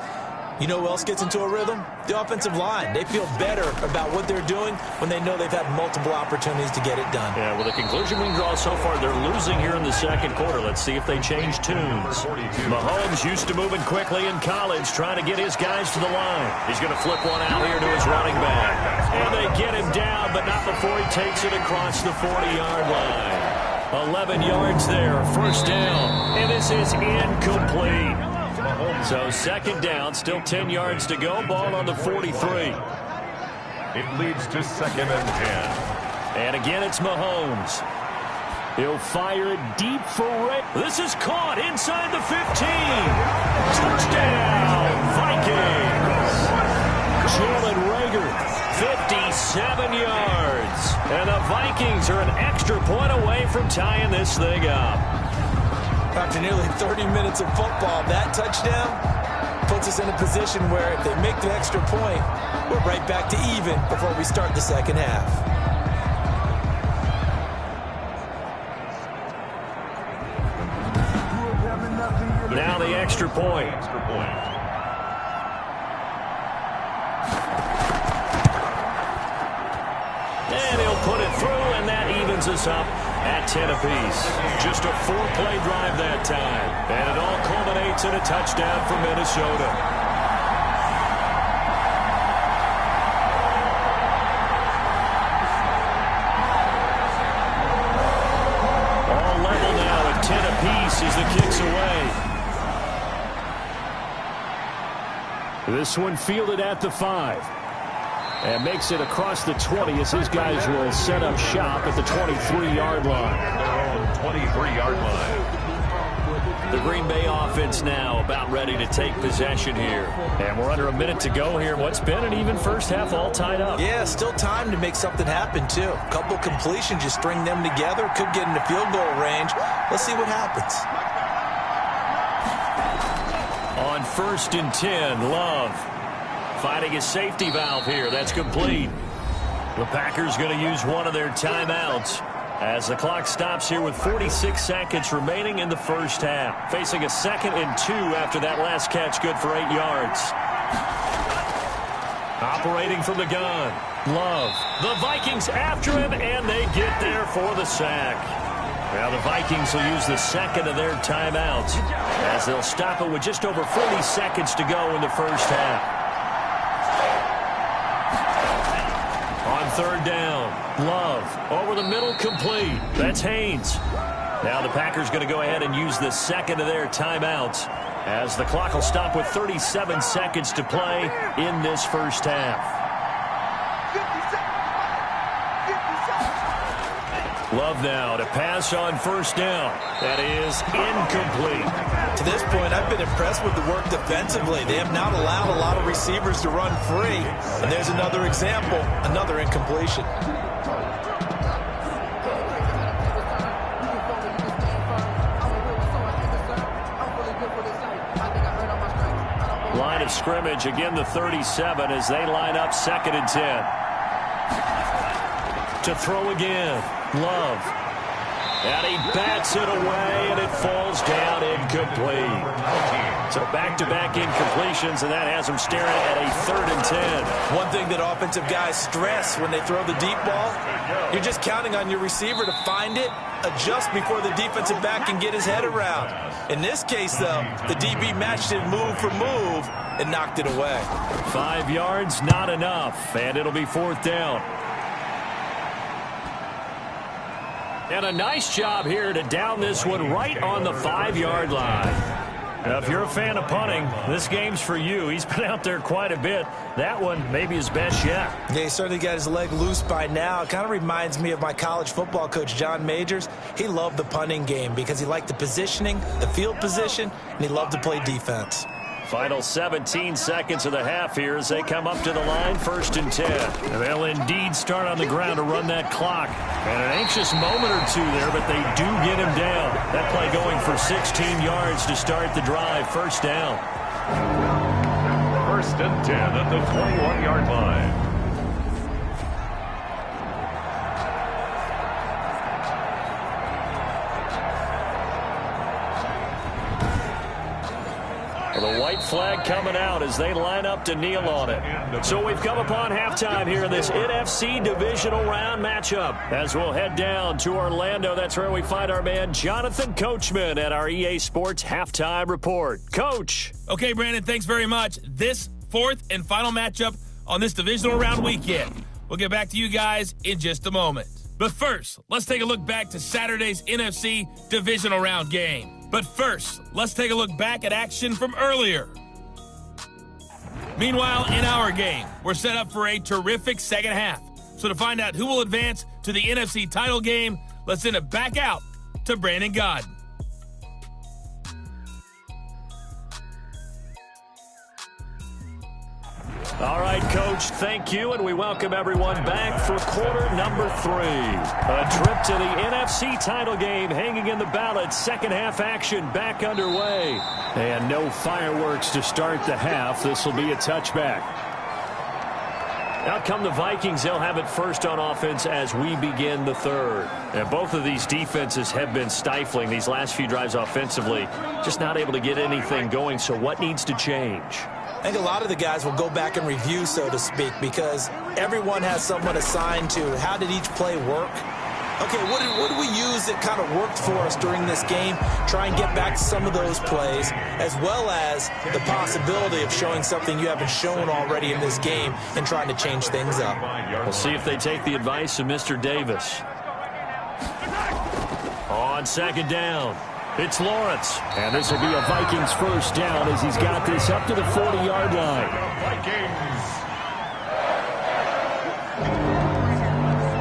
Speaker 2: You know who else gets into a rhythm? The offensive line. They feel better about what they're doing when they know they've had multiple opportunities to get it done.
Speaker 1: Yeah, well, the conclusion we can draw so far, they're losing here in the second quarter. Let's see if they change tunes. Mahomes used to moving quickly in college, trying to get his guys to the line. He's going to flip one out here to his running back. And they get him down, but not before he takes it across the 40-yard line. 11 yards there, first down. And this is incomplete. So second down, still 10 yards to go. Ball on the 43.
Speaker 3: It leads to 2nd and 10.
Speaker 1: And again, it's Mahomes. He'll fire it deep for Rick. This is caught inside the 15. Touchdown, Vikings. Jalen Reagor, 57 yards. And the Vikings are an extra point away from tying this thing up.
Speaker 2: After nearly 30 minutes of football, that touchdown puts us in a position where if they make the extra point, we're right back to even before we start the second half.
Speaker 1: Now the extra point. And he'll put it through, and that evens us up at 10 apiece. Just a 4-play drive that time. And it all culminates in a touchdown for Minnesota. All level now at 10 apiece as the kick's away. This one fielded at the 5. And makes it across the 20 as his guys will set up shop at the 23-yard line.
Speaker 3: Their own 23-yard line.
Speaker 1: The Green Bay offense now about ready to take possession here. And we're under a minute to go here. What's been an even first half all tied up.
Speaker 2: Yeah, still time to make something happen, too. A couple completions, you string them together. Could get into field goal range. Let's see what happens.
Speaker 1: On 1st and 10, Love. Finding his safety valve here. That's complete. The Packers going to use one of their timeouts as the clock stops here with 46 seconds remaining in the first half. Facing a 2nd and 2 after that last catch, good for 8 yards. Operating from the gun, Love. The Vikings after him, and they get there for the sack. Well, the Vikings will use the second of their timeouts as they'll stop it with just over 40 seconds to go in the first half. On third down, Love over the middle, complete. That's Haynes. Now the Packers going to go ahead and use the second of their timeouts as the clock will stop with 37 seconds to play in this first half. Love now to pass on first down. That is incomplete.
Speaker 2: To this point, I've been impressed with the work defensively. They have not allowed a lot of receivers to run free. And there's another example, another incompletion.
Speaker 1: Line of scrimmage, again the 37 as they line up 2nd and 10. To throw again. Love. And he bats it away, and it falls down incomplete. So back-to-back incompletions, and that has him staring at a 3rd and 10.
Speaker 2: One thing that offensive guys stress when they throw the deep ball, you're just counting on your receiver to find it, adjust before the defensive back can get his head around. In this case, though, the DB matched it move for move and knocked it away.
Speaker 1: 5 yards, not enough, and it'll be 4th down. And a nice job here to down this one right on the 5-yard line. Now, if you're a fan of punting, this game's for you. He's been out there quite a bit. That one maybe his best yet.
Speaker 2: Yeah, he certainly got his leg loose by now. It kind of reminds me of my college football coach, John Majors. He loved the punting game because he liked the positioning, the field position, and he loved to play defense.
Speaker 1: Final 17 seconds of the half here as they come up to the line, 1st and 10. And they'll indeed start on the ground to run that clock. And an anxious moment or two there, but they do get him down. That play going for 16 yards to start the drive, 1st down.
Speaker 3: 1st and 10 at the 21-yard line.
Speaker 1: The white flag coming out as they line up to kneel on it. So we've come upon halftime here in this NFC divisional round matchup. As we'll head down to Orlando, that's where we find our man Jonathan Coachman at our EA Sports Halftime Report. Coach.
Speaker 6: Okay, Brandon, thanks very much. This 4th and final matchup on this divisional round weekend. We'll get back to you guys in just a moment. But first, let's take a look back to Saturday's NFC divisional round game. But first, let's take a look back at action from earlier. Meanwhile, in our game, we're set up for a terrific second half. So to find out who will advance to the NFC title game, let's send it back out to Brandon Gaudin.
Speaker 1: All right, Coach, thank you, and we welcome everyone back for quarter number 3. A trip to the NFC title game hanging in the balance. Second half action back underway. And no fireworks to start the half. This will be a touchback. Out come the Vikings. They'll have it first on offense as we begin the 3rd. And both of these defenses have been stifling these last few drives offensively. Just not able to get anything going, so what needs to change?
Speaker 2: I think a lot of the guys will go back and review, so to speak, because everyone has someone assigned to how did each play work. Okay, what did we use that kind of worked for us during this game? Try and get back to some of those plays, as well as the possibility of showing something you haven't shown already in this game and trying to change things up.
Speaker 1: We'll see if they take the advice of Mr. Davis. On 2nd down, it's Lawrence. And this will be a Vikings first down as he's got this up to the 40-yard line.
Speaker 3: Vikings.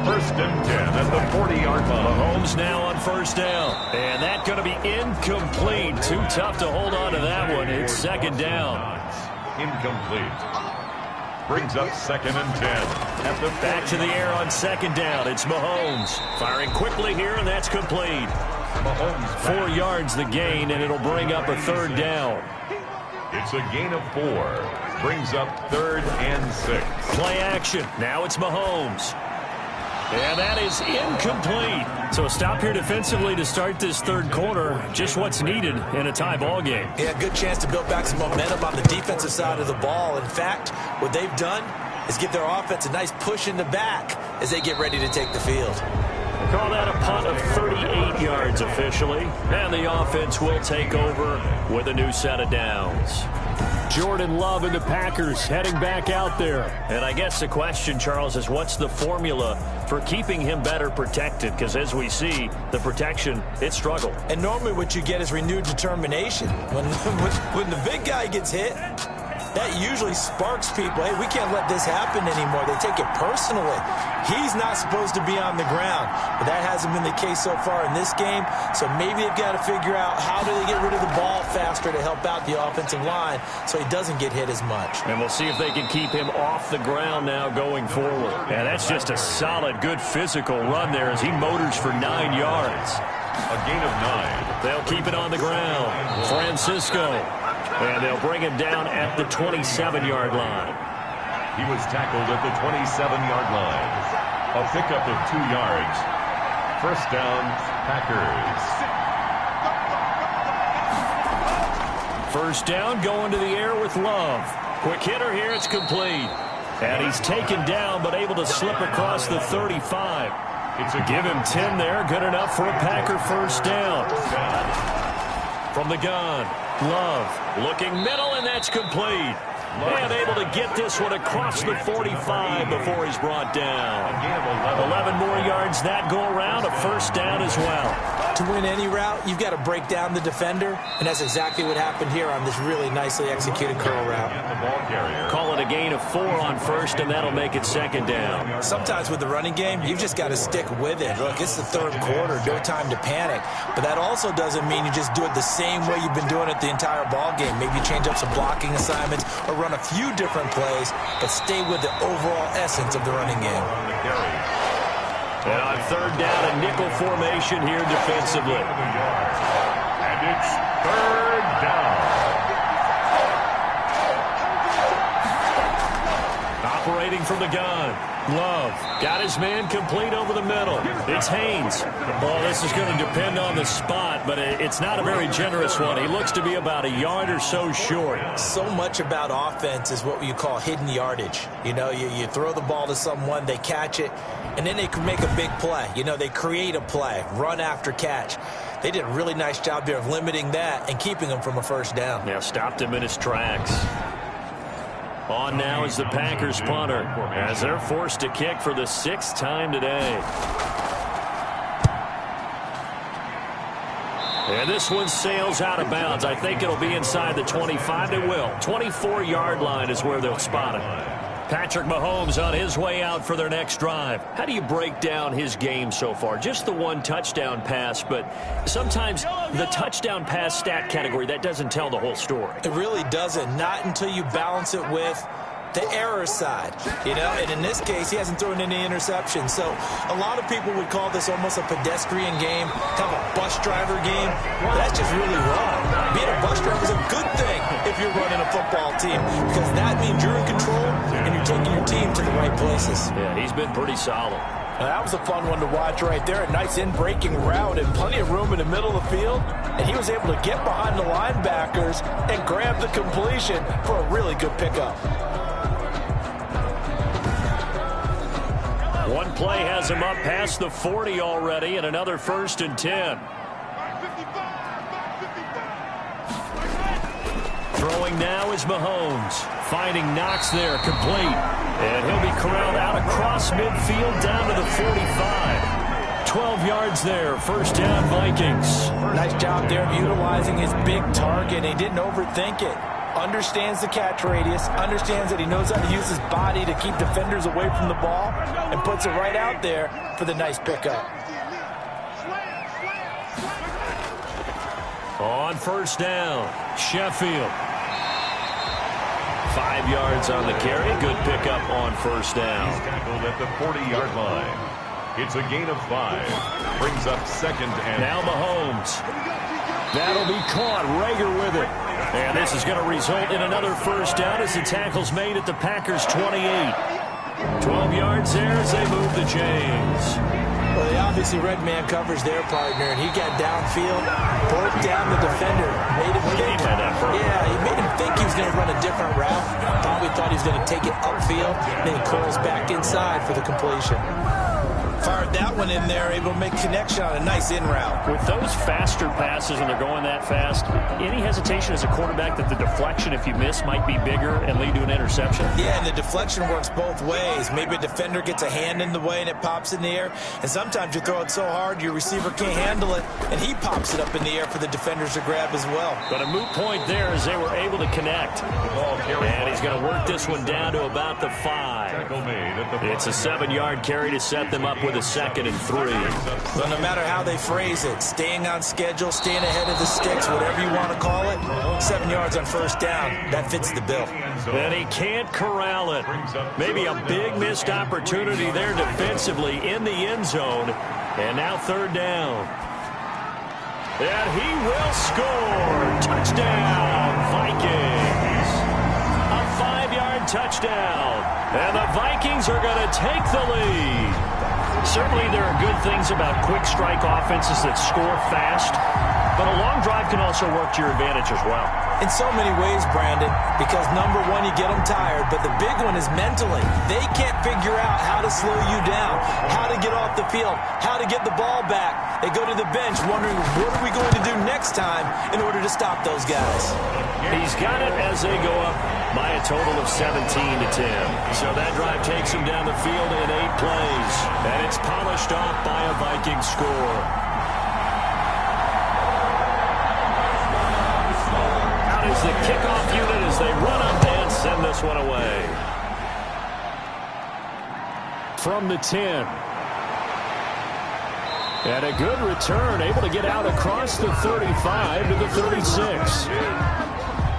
Speaker 3: 1st and 10 at the 40-yard line.
Speaker 1: Mahomes now on first down. And that's going to be incomplete. Too tough to hold on to that one. It's 2nd down.
Speaker 3: Incomplete. Brings up 2nd and 10.
Speaker 1: Back to the air on 2nd down. It's Mahomes. Firing quickly here, and that's complete.
Speaker 3: Mahomes
Speaker 1: 4 yards the gain, and it'll bring up a 3rd down.
Speaker 3: It's a gain of 4. Brings up 3rd and 6.
Speaker 1: Play action. Now it's Mahomes. And that is incomplete. So a stop here defensively to start this 3rd quarter. Just what's needed in a tie ball game.
Speaker 2: Yeah, good chance to build back some momentum on the defensive side of the ball. In fact, what they've done is give their offense a nice push in the back as they get ready to take the field.
Speaker 1: Call that a punt of 38 yards officially. And the offense will take over with a new set of downs.
Speaker 4: Jordan Love and the Packers heading back out there.
Speaker 1: And I guess the question, Charles, is what's the formula for keeping him better protected? Because as we see, the protection, it struggled.
Speaker 2: And normally what you get is renewed determination. When the big guy gets hit, that usually sparks people. Hey, we can't let this happen anymore. They take it personally. He's not supposed to be on the ground. But that hasn't been the case so far in this game. So maybe they've got to figure out how do they get rid of the ball faster to help out the offensive line so he doesn't get hit as much.
Speaker 1: And we'll see if they can keep him off the ground now going forward. And that's just a solid, good physical run there as he motors for 9 yards.
Speaker 3: A gain of 9.
Speaker 1: They'll keep it on the ground. Francisco. And they'll bring him down at the 27-yard line.
Speaker 3: He was tackled at the 27-yard line. A pickup of 2 yards. First down, Packers.
Speaker 1: First down, going to the air with Love. Quick hitter here, it's complete. And he's taken down, but able to slip across the 35. Give him 10 there, good enough for a Packer first down. From the gun, Love looking middle, and that's complete. And able to get this one across the 45 before he's brought down. 11 more yards that go around, a first down as well.
Speaker 2: To win any route, you've got to break down the defender, and that's exactly what happened here on this really nicely executed curl route.
Speaker 1: Call it a gain of 4 on first, and that'll make it second down.
Speaker 2: Sometimes with the running game, you've just got to stick with it. Look, it's the third quarter, no time to panic. But that also doesn't mean you just do it the same way you've been doing it the entire ball game. Maybe change up some blocking assignments or run a few different plays, but stay with the overall essence of the running game.
Speaker 1: And on third down, a nickel formation here defensively.
Speaker 3: And it's third down.
Speaker 1: Operating from the gun. Love got his man complete over the middle. It's Haynes. Well, this is going to depend on the spot, but it's not a very generous one. He looks to be about a yard or so short.
Speaker 2: So much about offense is what you call hidden yardage. You know, you throw the ball to someone, they catch it, and then they can make a big play. You know, they create a play, run after catch. They did a really nice job there of limiting that and keeping him from a first down.
Speaker 1: Yeah, stopped him in his tracks. On now is the Packers punter as they're forced to kick for the 6th time today. And this one sails out of bounds. I think it'll be inside the 25. It will. 24-yard line is where they'll spot it. Patrick Mahomes on his way out for their next drive. How do you break down his game so far? Just the one touchdown pass, but sometimes the touchdown pass stat category, that doesn't tell the whole story.
Speaker 2: It really doesn't. Not until you balance it with the error side, you know, and in this case, he hasn't thrown any interceptions. So a lot of people would call this almost a pedestrian game, kind of a bus driver game. But that's just really wrong. Being a bus driver is a good thing if you're running a football team, because that means you're in control and you're taking your team to the right places.
Speaker 1: Yeah, he's been pretty solid.
Speaker 2: Now, that was a fun one to watch right there. A nice in-breaking route and plenty of room in the middle of the field. And he was able to get behind the linebackers and grab the completion for a really good pickup.
Speaker 1: One play has him up past the 40 already, and another 1st and 10. Throwing now is Mahomes. Finding Knox there, complete. And he'll be corralled out across midfield down to the 45. 12 yards there, first down Vikings.
Speaker 2: Nice job there of utilizing his big target. He didn't overthink it. Understands the catch radius, understands that he knows how to use his body to keep defenders away from the ball, and puts it right out there for the nice pickup.
Speaker 1: On first down, Sheffield. 5 yards on the carry. Good pickup on first down.
Speaker 3: He's tackled at the 40-yard line. It's a gain of 5. Brings up second and...
Speaker 1: Now Mahomes. That'll be caught. Rager with it. And this is going to result in another first down as the tackle's made at the Packers' 28. 12 yards there as they move the chains.
Speaker 2: Well, they obviously red man covers their partner, and he got downfield, broke down the defender, made him think. He made him think he was going to run a different route. Probably thought he was going to take it upfield, then he curls back inside for the completion. Fired that one in there, able to make connection on a nice in route.
Speaker 4: With those faster passes and they're going that fast, any hesitation as a quarterback that the deflection, if you miss, might be bigger and lead to an interception?
Speaker 2: Yeah, and the deflection works both ways. Maybe a defender gets a hand in the way and it pops in the air. And sometimes you throw it so hard your receiver can't handle it, and he pops it up in the air for the defenders to grab as well.
Speaker 4: But a moot point there as they were able to connect. And he's going to work this one down to about the 5. It's a 7-yard carry to set them up with a 2nd and 3.
Speaker 2: So no matter how they phrase it, staying on schedule, staying ahead of the sticks, whatever you want to call it, 7 yards on first down, that fits the bill.
Speaker 4: And he can't corral it. Maybe a big missed opportunity there defensively in the end zone. And now 3rd down. And he will score. Touchdown, Vikings. A 5-yard touchdown. And the Vikings are going to take the lead. Certainly there are good things about quick strike offenses that score fast, but a long drive can also work to your advantage as well.
Speaker 2: In so many ways, Brandon, because number one, you get them tired, but the big one is mentally. They can't figure out how to slow you down, how to get off the field, how to get the ball back. They go to the bench wondering, what are we going to do next time in order to stop those guys?
Speaker 4: He's got it as they go up by a total of 17-10. So that drive takes him down the field in 8 plays, and it's polished off by a Viking score. Is the kickoff unit as they run up and send this one away. From the 10. And a good return, able to get out across the 35 to the 36.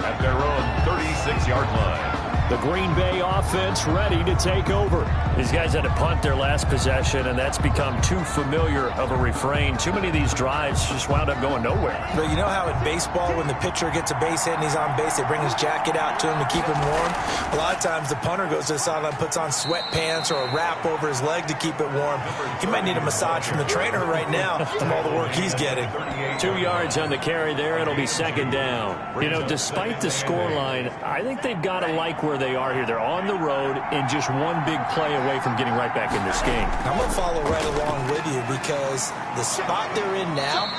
Speaker 3: At their own 36-yard line.
Speaker 4: The Green Bay offense ready to take over. These guys had to punt their last possession, and that's become too familiar of a refrain. Too many of these drives just wound up going nowhere.
Speaker 2: But you know how in baseball, when the pitcher gets a base hit and he's on base, they bring his jacket out to him to keep him warm? A lot of times the punter goes to the sideline, puts on sweatpants or a wrap over his leg to keep it warm. He might need a massage from the trainer right now from all the work he's getting.
Speaker 4: 2 yards on the carry there. It'll be 2nd down. You know, despite the scoreline, I think they've got to like where they are here. They're on the road and just one big play away from getting right back in this game.
Speaker 2: I'm going to follow right along with you because the spot they're in now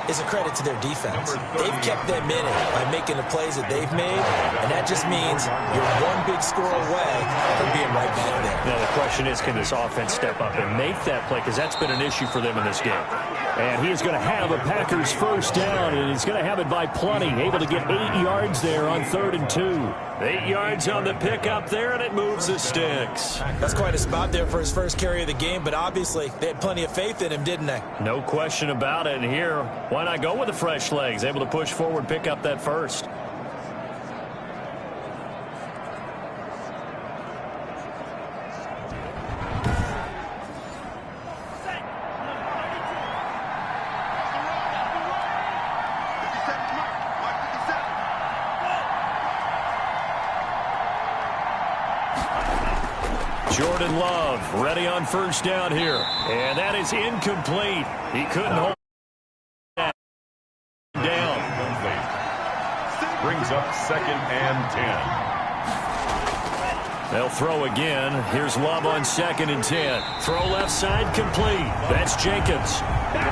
Speaker 2: is a credit to their defense. They've kept them in it by making the plays that they've made, and that just means you're one big score away from being right back there.
Speaker 4: Now the question is, can this offense step up and make that play? Because that's been an issue for them in this game. And he is going to have a Packers first down, and he's going to have it by plenty. Able to get 8 yards there on 3rd and 2. 8 yards on the pickup there, and it moves the sticks.
Speaker 2: That's quite a spot there for his first carry of the game, but obviously they had plenty of faith in him, didn't they?
Speaker 4: No question about it. And here, why not go with the fresh legs? Able to push forward, pick up that first. Jordan Love ready on first down here. And that is incomplete. He couldn't hold that down.
Speaker 3: Brings up 2nd and 10.
Speaker 4: They'll throw again. Here's Love on 2nd and 10. Throw left side complete. That's Jenkins.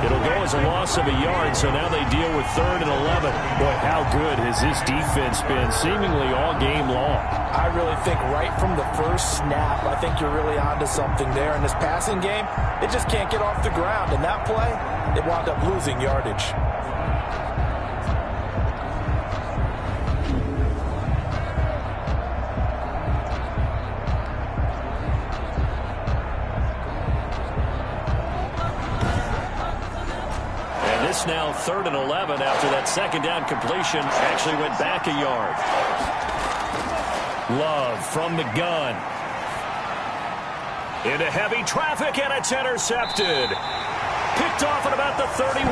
Speaker 4: It'll go as a loss of a yard, so now they deal with 3rd and 11. Boy, how good has this defense been seemingly all game long?
Speaker 2: I really think right from the first snap, I think you're really onto something there. In this passing game, it just can't get off the ground. And that play, they wound up losing yardage.
Speaker 4: Now 3rd and 11 after that 2nd down completion actually went back a yard. Love from the gun. Into heavy traffic, and it's intercepted. Picked off at about the 31.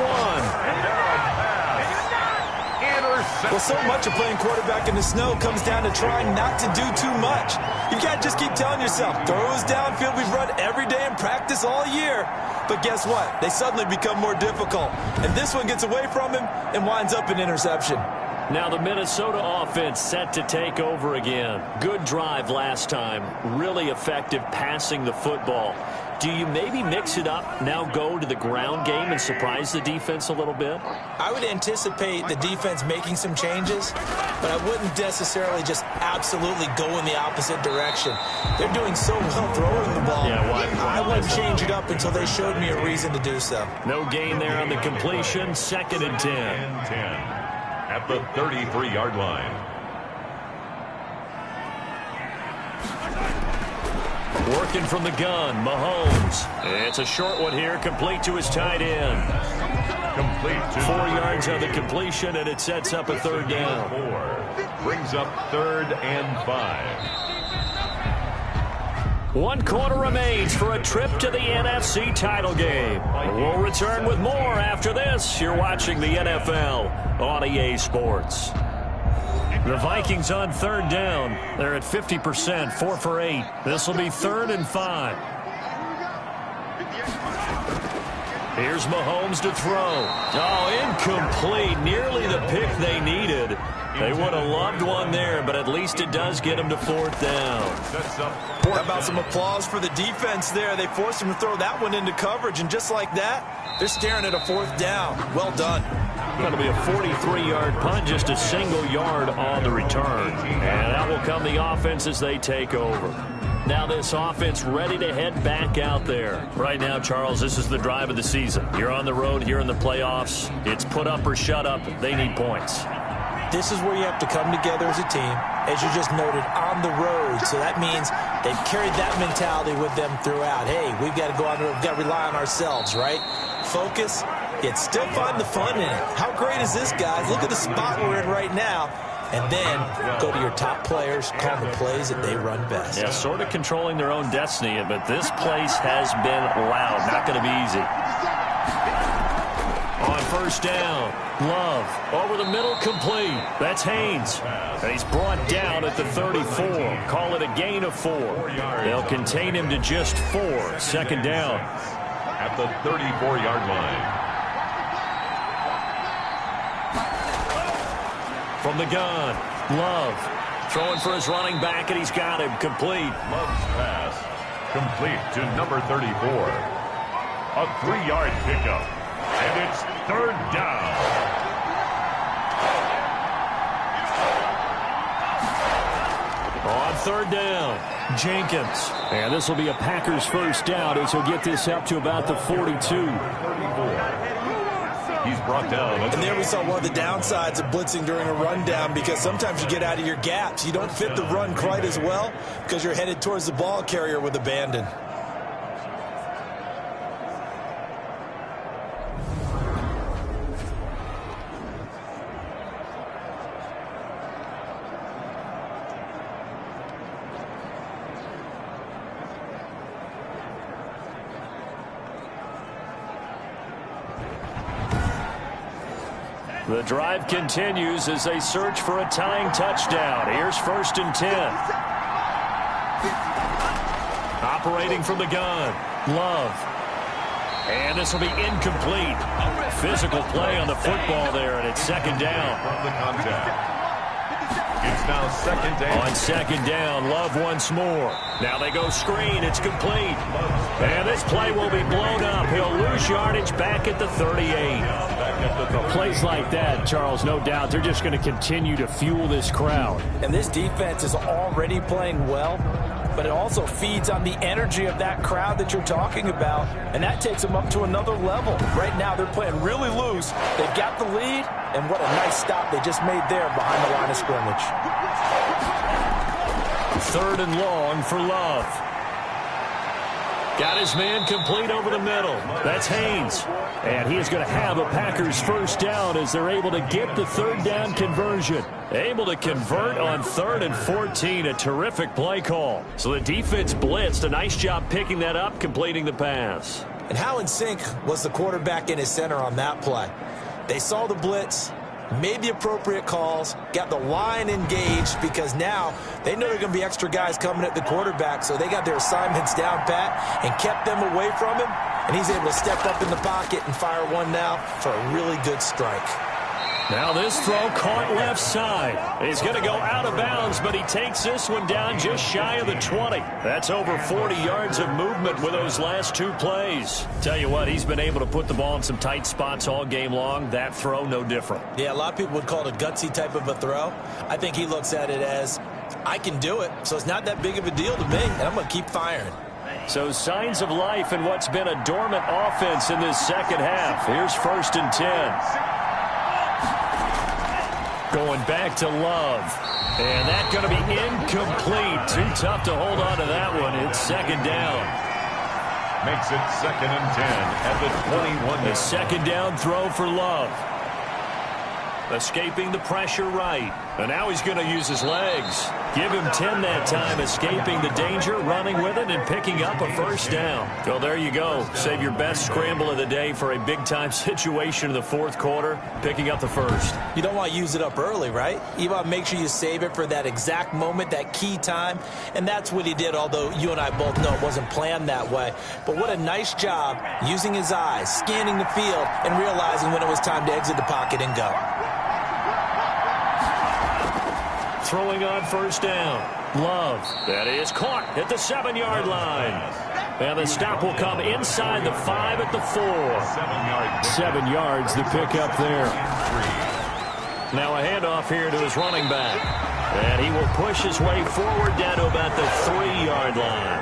Speaker 2: Well, so much of playing quarterback in the snow comes down to trying not to do too much. You got to just keep telling yourself, throws downfield we've run every day in practice all year. But guess what? They suddenly become more difficult. And this one gets away from him and winds up an interception.
Speaker 4: Now the Minnesota offense set to take over again. Good drive last time. Really effective passing the football.
Speaker 1: Do you maybe mix it up, now go to the ground game and surprise the defense a little bit?
Speaker 2: I would anticipate the defense making some changes, but I wouldn't necessarily just absolutely go in the opposite direction. They're doing so well throwing the ball.
Speaker 1: Yeah, why
Speaker 2: I wouldn't change it up until they showed me a reason to do so.
Speaker 1: No gain there on the completion. 2nd and 10.
Speaker 3: And 10 at the 33-yard line.
Speaker 1: Working from the gun, Mahomes. It's a short one here, complete to his tight end.
Speaker 3: Complete to
Speaker 1: 4 yards on the completion, and it sets up a 3rd down.
Speaker 3: 4. Brings up 3rd and 5.
Speaker 1: 1 quarter remains for a trip to the NFC title game. We'll return with more after this. You're watching the NFL on EA Sports. The Vikings on 3rd down. They're at 50%, 4 for 8. This will be 3rd and 5. Here's Mahomes to throw. Oh, incomplete. Nearly the pick they needed. They would have loved one there, but at least it does get them to 4th down.
Speaker 2: How about some applause for the defense there? They forced him to throw that one into coverage, and just like that, they're staring at a 4th down. Well done.
Speaker 1: That'll be a 43-yard punt, just a single yard on the return. And that will come the offense as they take over. Now this offense ready to head back out there. Right now, Charles, this is the drive of the season. You're on the road here in the playoffs. It's put up or shut up. They need points.
Speaker 2: This is where you have to come together as a team, as you just noted, on the road. So that means they've carried that mentality with them throughout. Hey, we've got to go out there, we've got to rely on ourselves, right? Focus, yet still find the fun in it. How great is this, guys? Look at the spot we're in right now. And then go to your top players, call the plays that they run best.
Speaker 1: Yeah, sort of controlling their own destiny, but this place has been loud. Not going to be easy. On 1st down, Love over the middle, complete. That's Haynes. And he's brought down at the 34. Call it a gain of 4. They'll contain him to just 4. 2nd down.
Speaker 3: At the 34-yard line.
Speaker 1: From the gun, Love throwing for his running back, and he's got him complete.
Speaker 3: Love's pass complete to number 34. A 3-yard pickup, and it's 3rd down.
Speaker 1: On 3rd down, Jenkins. And this will be a Packers 1st down as he'll get this up to about the 42.
Speaker 3: 34. He's brought down.
Speaker 2: And there we saw one of the downsides of blitzing during a rundown, because sometimes you get out of your gaps. You don't fit the run quite as well because you're headed towards the ball carrier with abandon.
Speaker 1: The drive continues as they search for a tying touchdown. Here's 1st and 10. Operating from the gun, Love. And this will be incomplete. Physical play on the football there, and it's 2nd down.
Speaker 3: From the contact. It's now 2nd down.
Speaker 1: On 2nd down, Love once more. Now they go screen. It's complete. And this play will be blown up. He'll lose yardage back at the 38. Plays like that, Charles, no doubt, they're just going to continue to fuel this crowd.
Speaker 2: And this defense is already playing well, but it also feeds on the energy of that crowd that you're talking about, and that takes them up to another level. Right now, they're playing really loose. They've got the lead, and what a nice stop they just made there behind the line of scrimmage.
Speaker 1: 3rd and long for Love. Got his man complete over the middle. That's Haynes. And he is going to have a Packers 1st down as they're able to get the 3rd down conversion. Able to convert on 3rd and 14. A terrific play call. So the defense blitzed. A nice job picking that up, completing the pass.
Speaker 2: And how in sync was the quarterback and his center on that play? They saw the blitz, made the appropriate calls, got the line engaged, because now they know there are going to be extra guys coming at the quarterback, so they got their assignments down pat and kept them away from him, and he's able to step up in the pocket and fire one now for a really good strike.
Speaker 1: Now this throw caught left side. He's going to go out of bounds, but he takes this one down just shy of the 20. That's over 40 yards of movement with those last two plays. Tell you what, he's been able to put the ball in some tight spots all game long. That throw, no different.
Speaker 2: Yeah, a lot of people would call it a gutsy type of a throw. I think he looks at it as, I can do it, so it's not that big of a deal to me, and I'm going to keep firing.
Speaker 1: So signs of life in what's been a dormant offense in this second half. Here's 1st and 10. Going back to Love. And that's going to be incomplete. Too tough to hold on to that one. It's 2nd down.
Speaker 3: Makes it 2nd and 10 at the 21.
Speaker 1: The 2nd down throw for Love. Escaping the pressure right. And now he's going to use his legs. Give him 10 that time, escaping the danger, running with it, and picking up a 1st down. Well, there you go. Save your best scramble of the day for a big-time situation in the 4th quarter, picking up the 1st.
Speaker 2: You don't want to use it up early, right? You want to make sure you save it for that exact moment, that key time. And that's what he did, although you and I both know it wasn't planned that way. But what a nice job using his eyes, scanning the field, and realizing when it was time to exit the pocket and go.
Speaker 1: Throwing on 1st down. Love. That is caught at the 7-yard line. And the stop will come inside the 5 at the 4. 7 yards the pick up there. Now a handoff here to his running back. And he will push his way forward down to about the 3-yard line.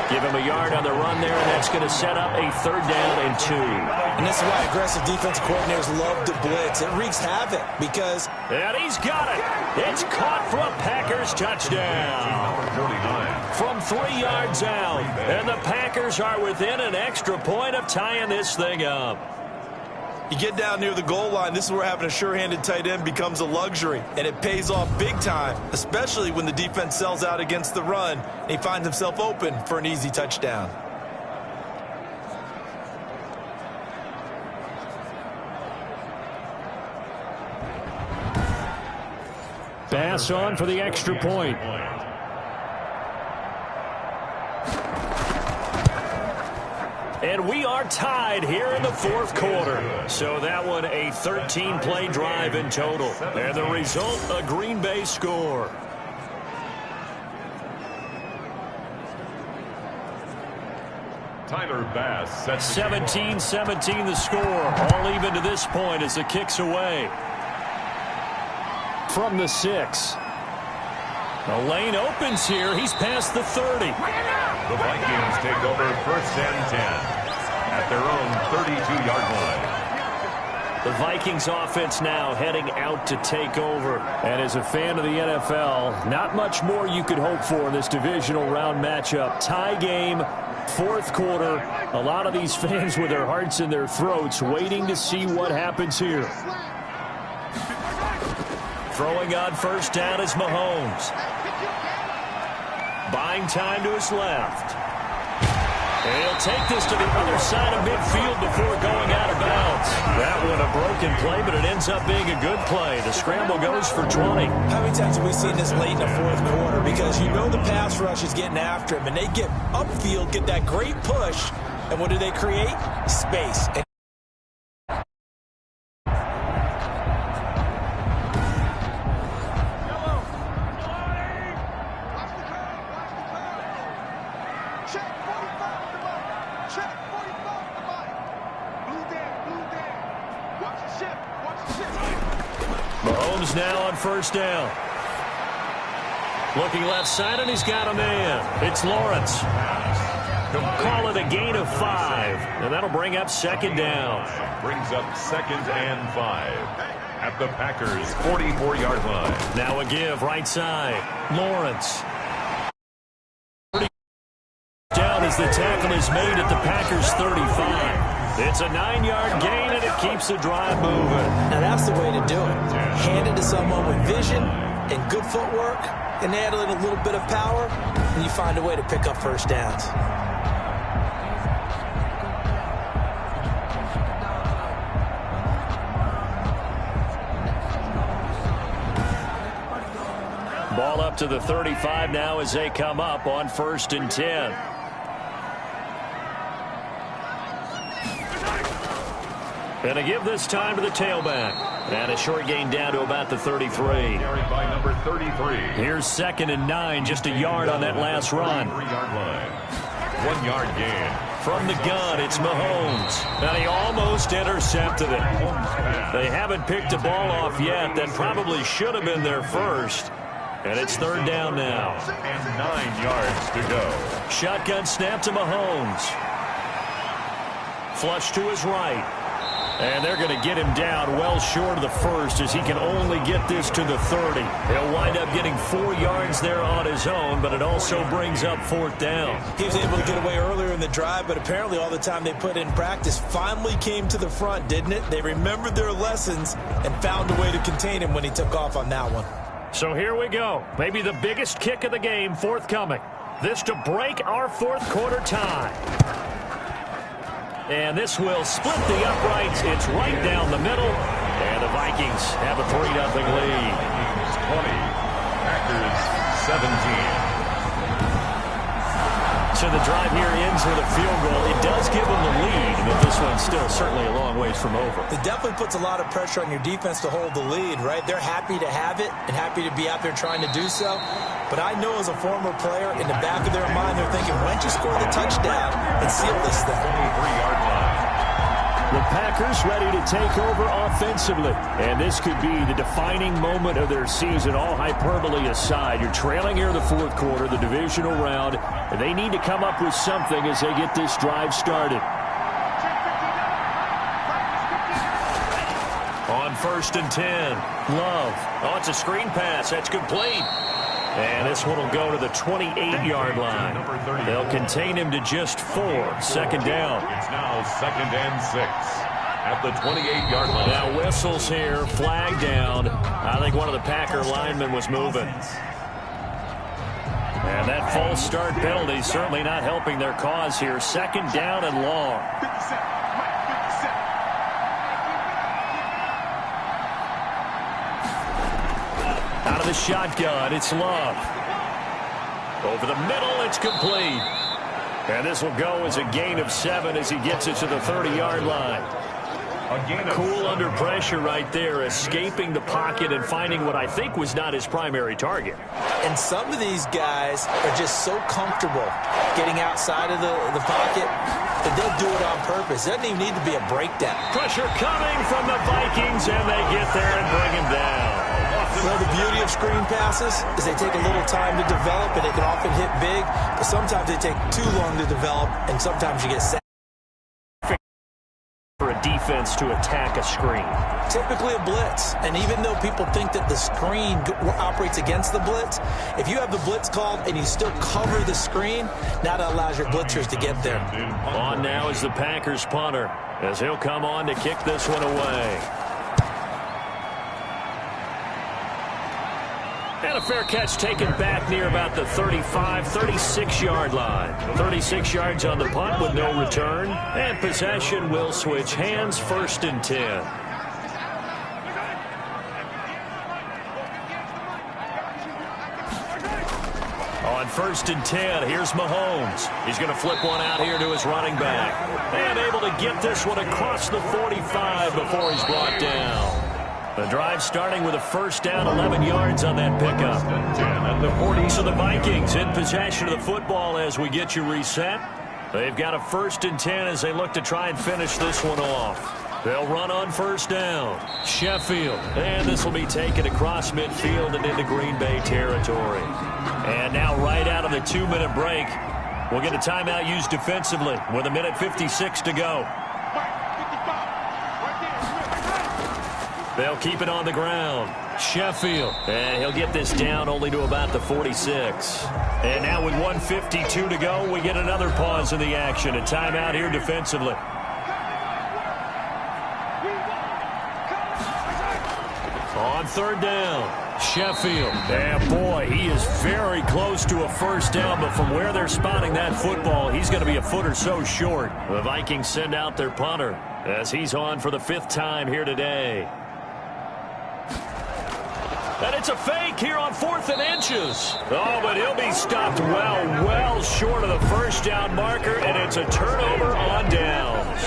Speaker 1: Give him a yard on the run there, and that's going to set up a 3rd down and 2.
Speaker 2: And this is why aggressive defensive coordinators love to blitz. It wreaks havoc because...
Speaker 1: And he's got it. It's caught for a Packers touchdown. From 3 yards out. And the Packers are within an extra point of tying this thing up.
Speaker 2: You get down near the goal line, this is where having a sure-handed tight end becomes a luxury, and it pays off big time, especially when the defense sells out against the run, and he finds himself open for an easy touchdown.
Speaker 1: Pass on for the extra point. And we are tied here in the 4th quarter. So that one a 13-play drive in total. And the result, a Green Bay score.
Speaker 3: Tyler Bass sets
Speaker 1: 17-17 the score. All even to this point as the kick's away. From the 6. The lane opens here. He's past the 30.
Speaker 3: The Vikings take over 1st and 10 at their own 32-yard line.
Speaker 1: The Vikings offense now heading out to take over. And as a fan of the NFL, not much more you could hope for in this divisional round matchup. Tie game, 4th quarter. A lot of these fans with their hearts in their throats waiting to see what happens here. Throwing on 1st down is Mahomes. Buying time to his left. And he'll take this to the other side of midfield before going out of bounds. That one a broken play, but it ends up being a good play. The scramble goes for 20.
Speaker 2: How many times have we seen this late in the 4th quarter? Because you know the pass rush is getting after him, and they get upfield, get that great push, and what do they create? Space.
Speaker 1: Mahomes now on 1st down. Looking left side, and he's got a man. It's Lawrence. He'll call it a gain of 5, and that'll bring up 2nd down.
Speaker 3: Brings up 2nd and 5 at the Packers' 44-yard line.
Speaker 1: Now a give right side. Lawrence. Down as the tackle is made at the Packers' 35. It's a 9-yard gain, and it keeps the drive moving.
Speaker 2: Now that's the way to do it. Hand it to someone with vision and good footwork, and add in a little bit of power, and you find a way to pick up 1st downs.
Speaker 1: Ball up to the 35 now as they come up on 1st and 10. And to give this time to the tailback. And a short gain down to about the 33.
Speaker 3: Carried by number 33.
Speaker 1: Here's 2nd and 9, just a yard on that last run.
Speaker 3: 3-yard line. 1 yard gain.
Speaker 1: From the gun, it's Mahomes. And he almost intercepted it. They haven't picked a ball off yet. That probably should have been their first. And it's 3rd down now.
Speaker 3: And 9 yards to go.
Speaker 1: Shotgun snap to Mahomes. Flush to his right. And they're going to get him down well short of the first as he can only get this to the 30. He'll wind up getting 4 yards there on his own, but it also brings up 4th down.
Speaker 2: He was able to get away earlier in the drive, but apparently all the time they put in practice finally came to the front, didn't it? They remembered their lessons and found a way to contain him when he took off on that one.
Speaker 1: So here we go. Maybe the biggest kick of the game forthcoming. This to break our 4th quarter tie. And this will split the uprights. It's right down the middle. And the Vikings have a 3-0 lead.
Speaker 3: 20. Packers 17.
Speaker 1: So the drive here ends with a field goal. It does give them the lead, but this one's still certainly a long ways from over.
Speaker 2: It definitely puts a lot of pressure on your defense to hold the lead, right? They're happy to have it and happy to be out there trying to do so. But I know as a former player, in the back of their mind, they're thinking, why don't you score the touchdown and seal this thing?
Speaker 3: 23-yard line.
Speaker 1: The Packers ready to take over offensively. And this could be the defining moment of their season, all hyperbole aside. You're trailing here in the 4th quarter, the divisional round, and they need to come up with something as they get this drive started. On 1st and 10, Love. Oh, it's a screen pass. That's complete. And this one will go to the 28-yard line. They'll contain him to just 4. 2nd down.
Speaker 3: It's now 2nd and 6 at the 28-yard line.
Speaker 1: Now whistles here, flag down. I think one of the Packer linemen was moving. And that false start penalty certainly not helping their cause here. 2nd down and long. Out of the shotgun, it's Love. Over the middle, it's complete. And this will go as a gain of 7 as he gets it to the 30-yard line. Cool under pressure right there, escaping the pocket and finding what I think was not his primary target.
Speaker 2: And some of these guys are just so comfortable getting outside of the pocket that they'll do it on purpose. It doesn't even need to be a breakdown.
Speaker 1: Pressure coming from the Vikings, and they get there and bring him down.
Speaker 2: Well, the beauty of screen passes is they take a little time to develop, and they can often hit big, but sometimes they take too long to develop, and sometimes you get sacked.
Speaker 1: For a defense to attack a screen.
Speaker 2: Typically a blitz, and even though people think that the screen operates against the blitz, if you have the blitz called and you still cover the screen, now that allows your blitzers to get there.
Speaker 1: On now is the Packers punter, as he'll come on to kick this one away. And a fair catch taken back near about the 35, 36-yard line. 36 yards on the punt with no return. And possession will switch hands, 1st and 10. On 1st and 10, here's Mahomes. He's going to flip one out here to his running back. And able to get this one across the 45 before he's brought down. The drive starting with a 1st down, 11 yards on that pickup.
Speaker 3: 10 at the 40.
Speaker 1: So the Vikings in possession of the football as we get you reset. They've got a 1st and 10 as they look to try and finish this one off. They'll run on 1st down. Sheffield. And this will be taken across midfield and into Green Bay territory. And now right out of the 2-minute break, we'll get a timeout used defensively with 1:56 to go. They'll keep it on the ground. Sheffield. And he'll get this down only to about the 46. And now with 1:52 to go, we get another pause in the action. A timeout here defensively. On 3rd down, Sheffield. And boy, he is very close to a 1st down, but from where they're spotting that football, he's going to be a foot or so short. The Vikings send out their punter as he's on for the 5th time here today. And it's a fake here on 4th and inches. Oh, but he'll be stopped well short of the 1st down marker, and it's a turnover on downs.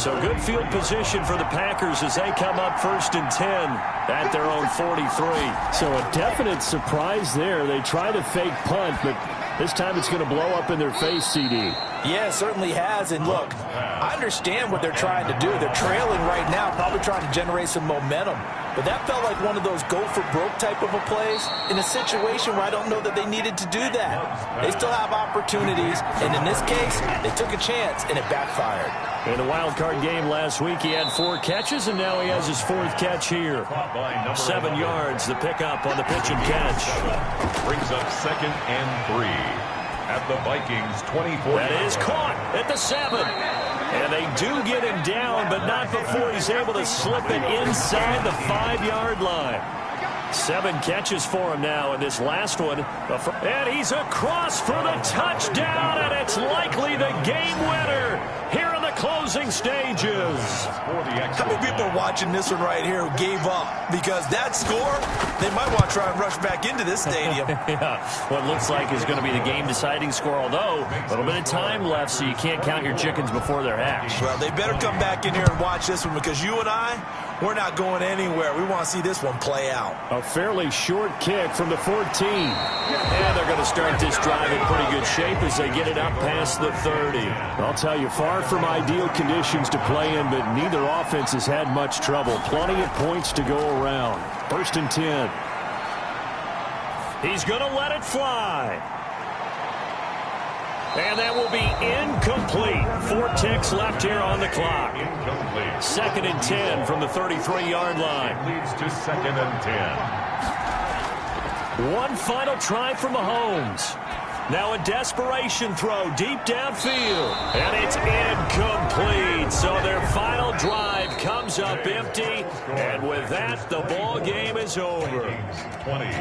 Speaker 1: So good field position for the Packers as they come up 1st and 10 at their own 43.
Speaker 4: So a definite surprise there. They try to fake punt, but this time it's going to blow up in their face, CD.
Speaker 2: Yeah, it certainly has. And look, I understand what they're trying to do. They're trailing right now, probably trying to generate some momentum. But that felt like one of those go-for-broke type of a plays in a situation where I don't know that they needed to do that. They still have opportunities, and in this case, they took a chance, and it backfired.
Speaker 1: In the wild card game last week, he had 4 catches, and now he has his 4th catch here. 7 yards, the pickup on the pitch and catch.
Speaker 3: Brings up 2nd and 3 at the Vikings 24.
Speaker 1: That is caught at the 7. And they do get him down, but not before he's able to slip it inside the 5-yard line. 7 catches for him now in this last one. And he's across for the touchdown, and it's likely the game winner here in the closing stages.
Speaker 2: How many people are watching this one right here who gave up? Because that score, they might want to try and rush back into this stadium.
Speaker 1: Yeah, what looks like is going to be the game-deciding score, although a little bit of time left, so you can't count your chickens before they're hatched.
Speaker 2: Well, they better come back in here and watch this one, because you and I, we're not going anywhere. We want to see this one play out.
Speaker 4: A fairly short kick from the 14.
Speaker 1: And they're going to start this drive in pretty good shape as they get it up past the 30.
Speaker 4: I'll tell you, far from ideal conditions to play in, but neither offense has had much trouble. Plenty of points to go around. 1st and 10.
Speaker 1: He's going to let it fly. And that will be incomplete. 4 ticks left here on the clock.
Speaker 3: Incomplete.
Speaker 1: 2nd and 10 from the 33-yard line.
Speaker 3: Leads to 2nd and 10.
Speaker 1: One final try from Mahomes. Now a desperation throw deep downfield. And it's incomplete. So their final drive comes up empty. And with that, the ball game is over.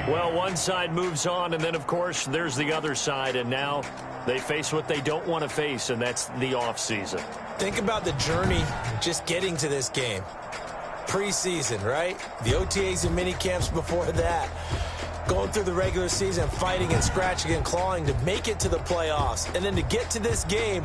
Speaker 1: Well, one side moves on, and then, of course, there's the other side. And now they face what they don't want to face, and that's the offseason.
Speaker 2: Think about the journey just getting to this game. Preseason, right? The OTAs and mini camps before that. Going through the regular season, fighting and scratching and clawing to make it to the playoffs. And then to get to this game.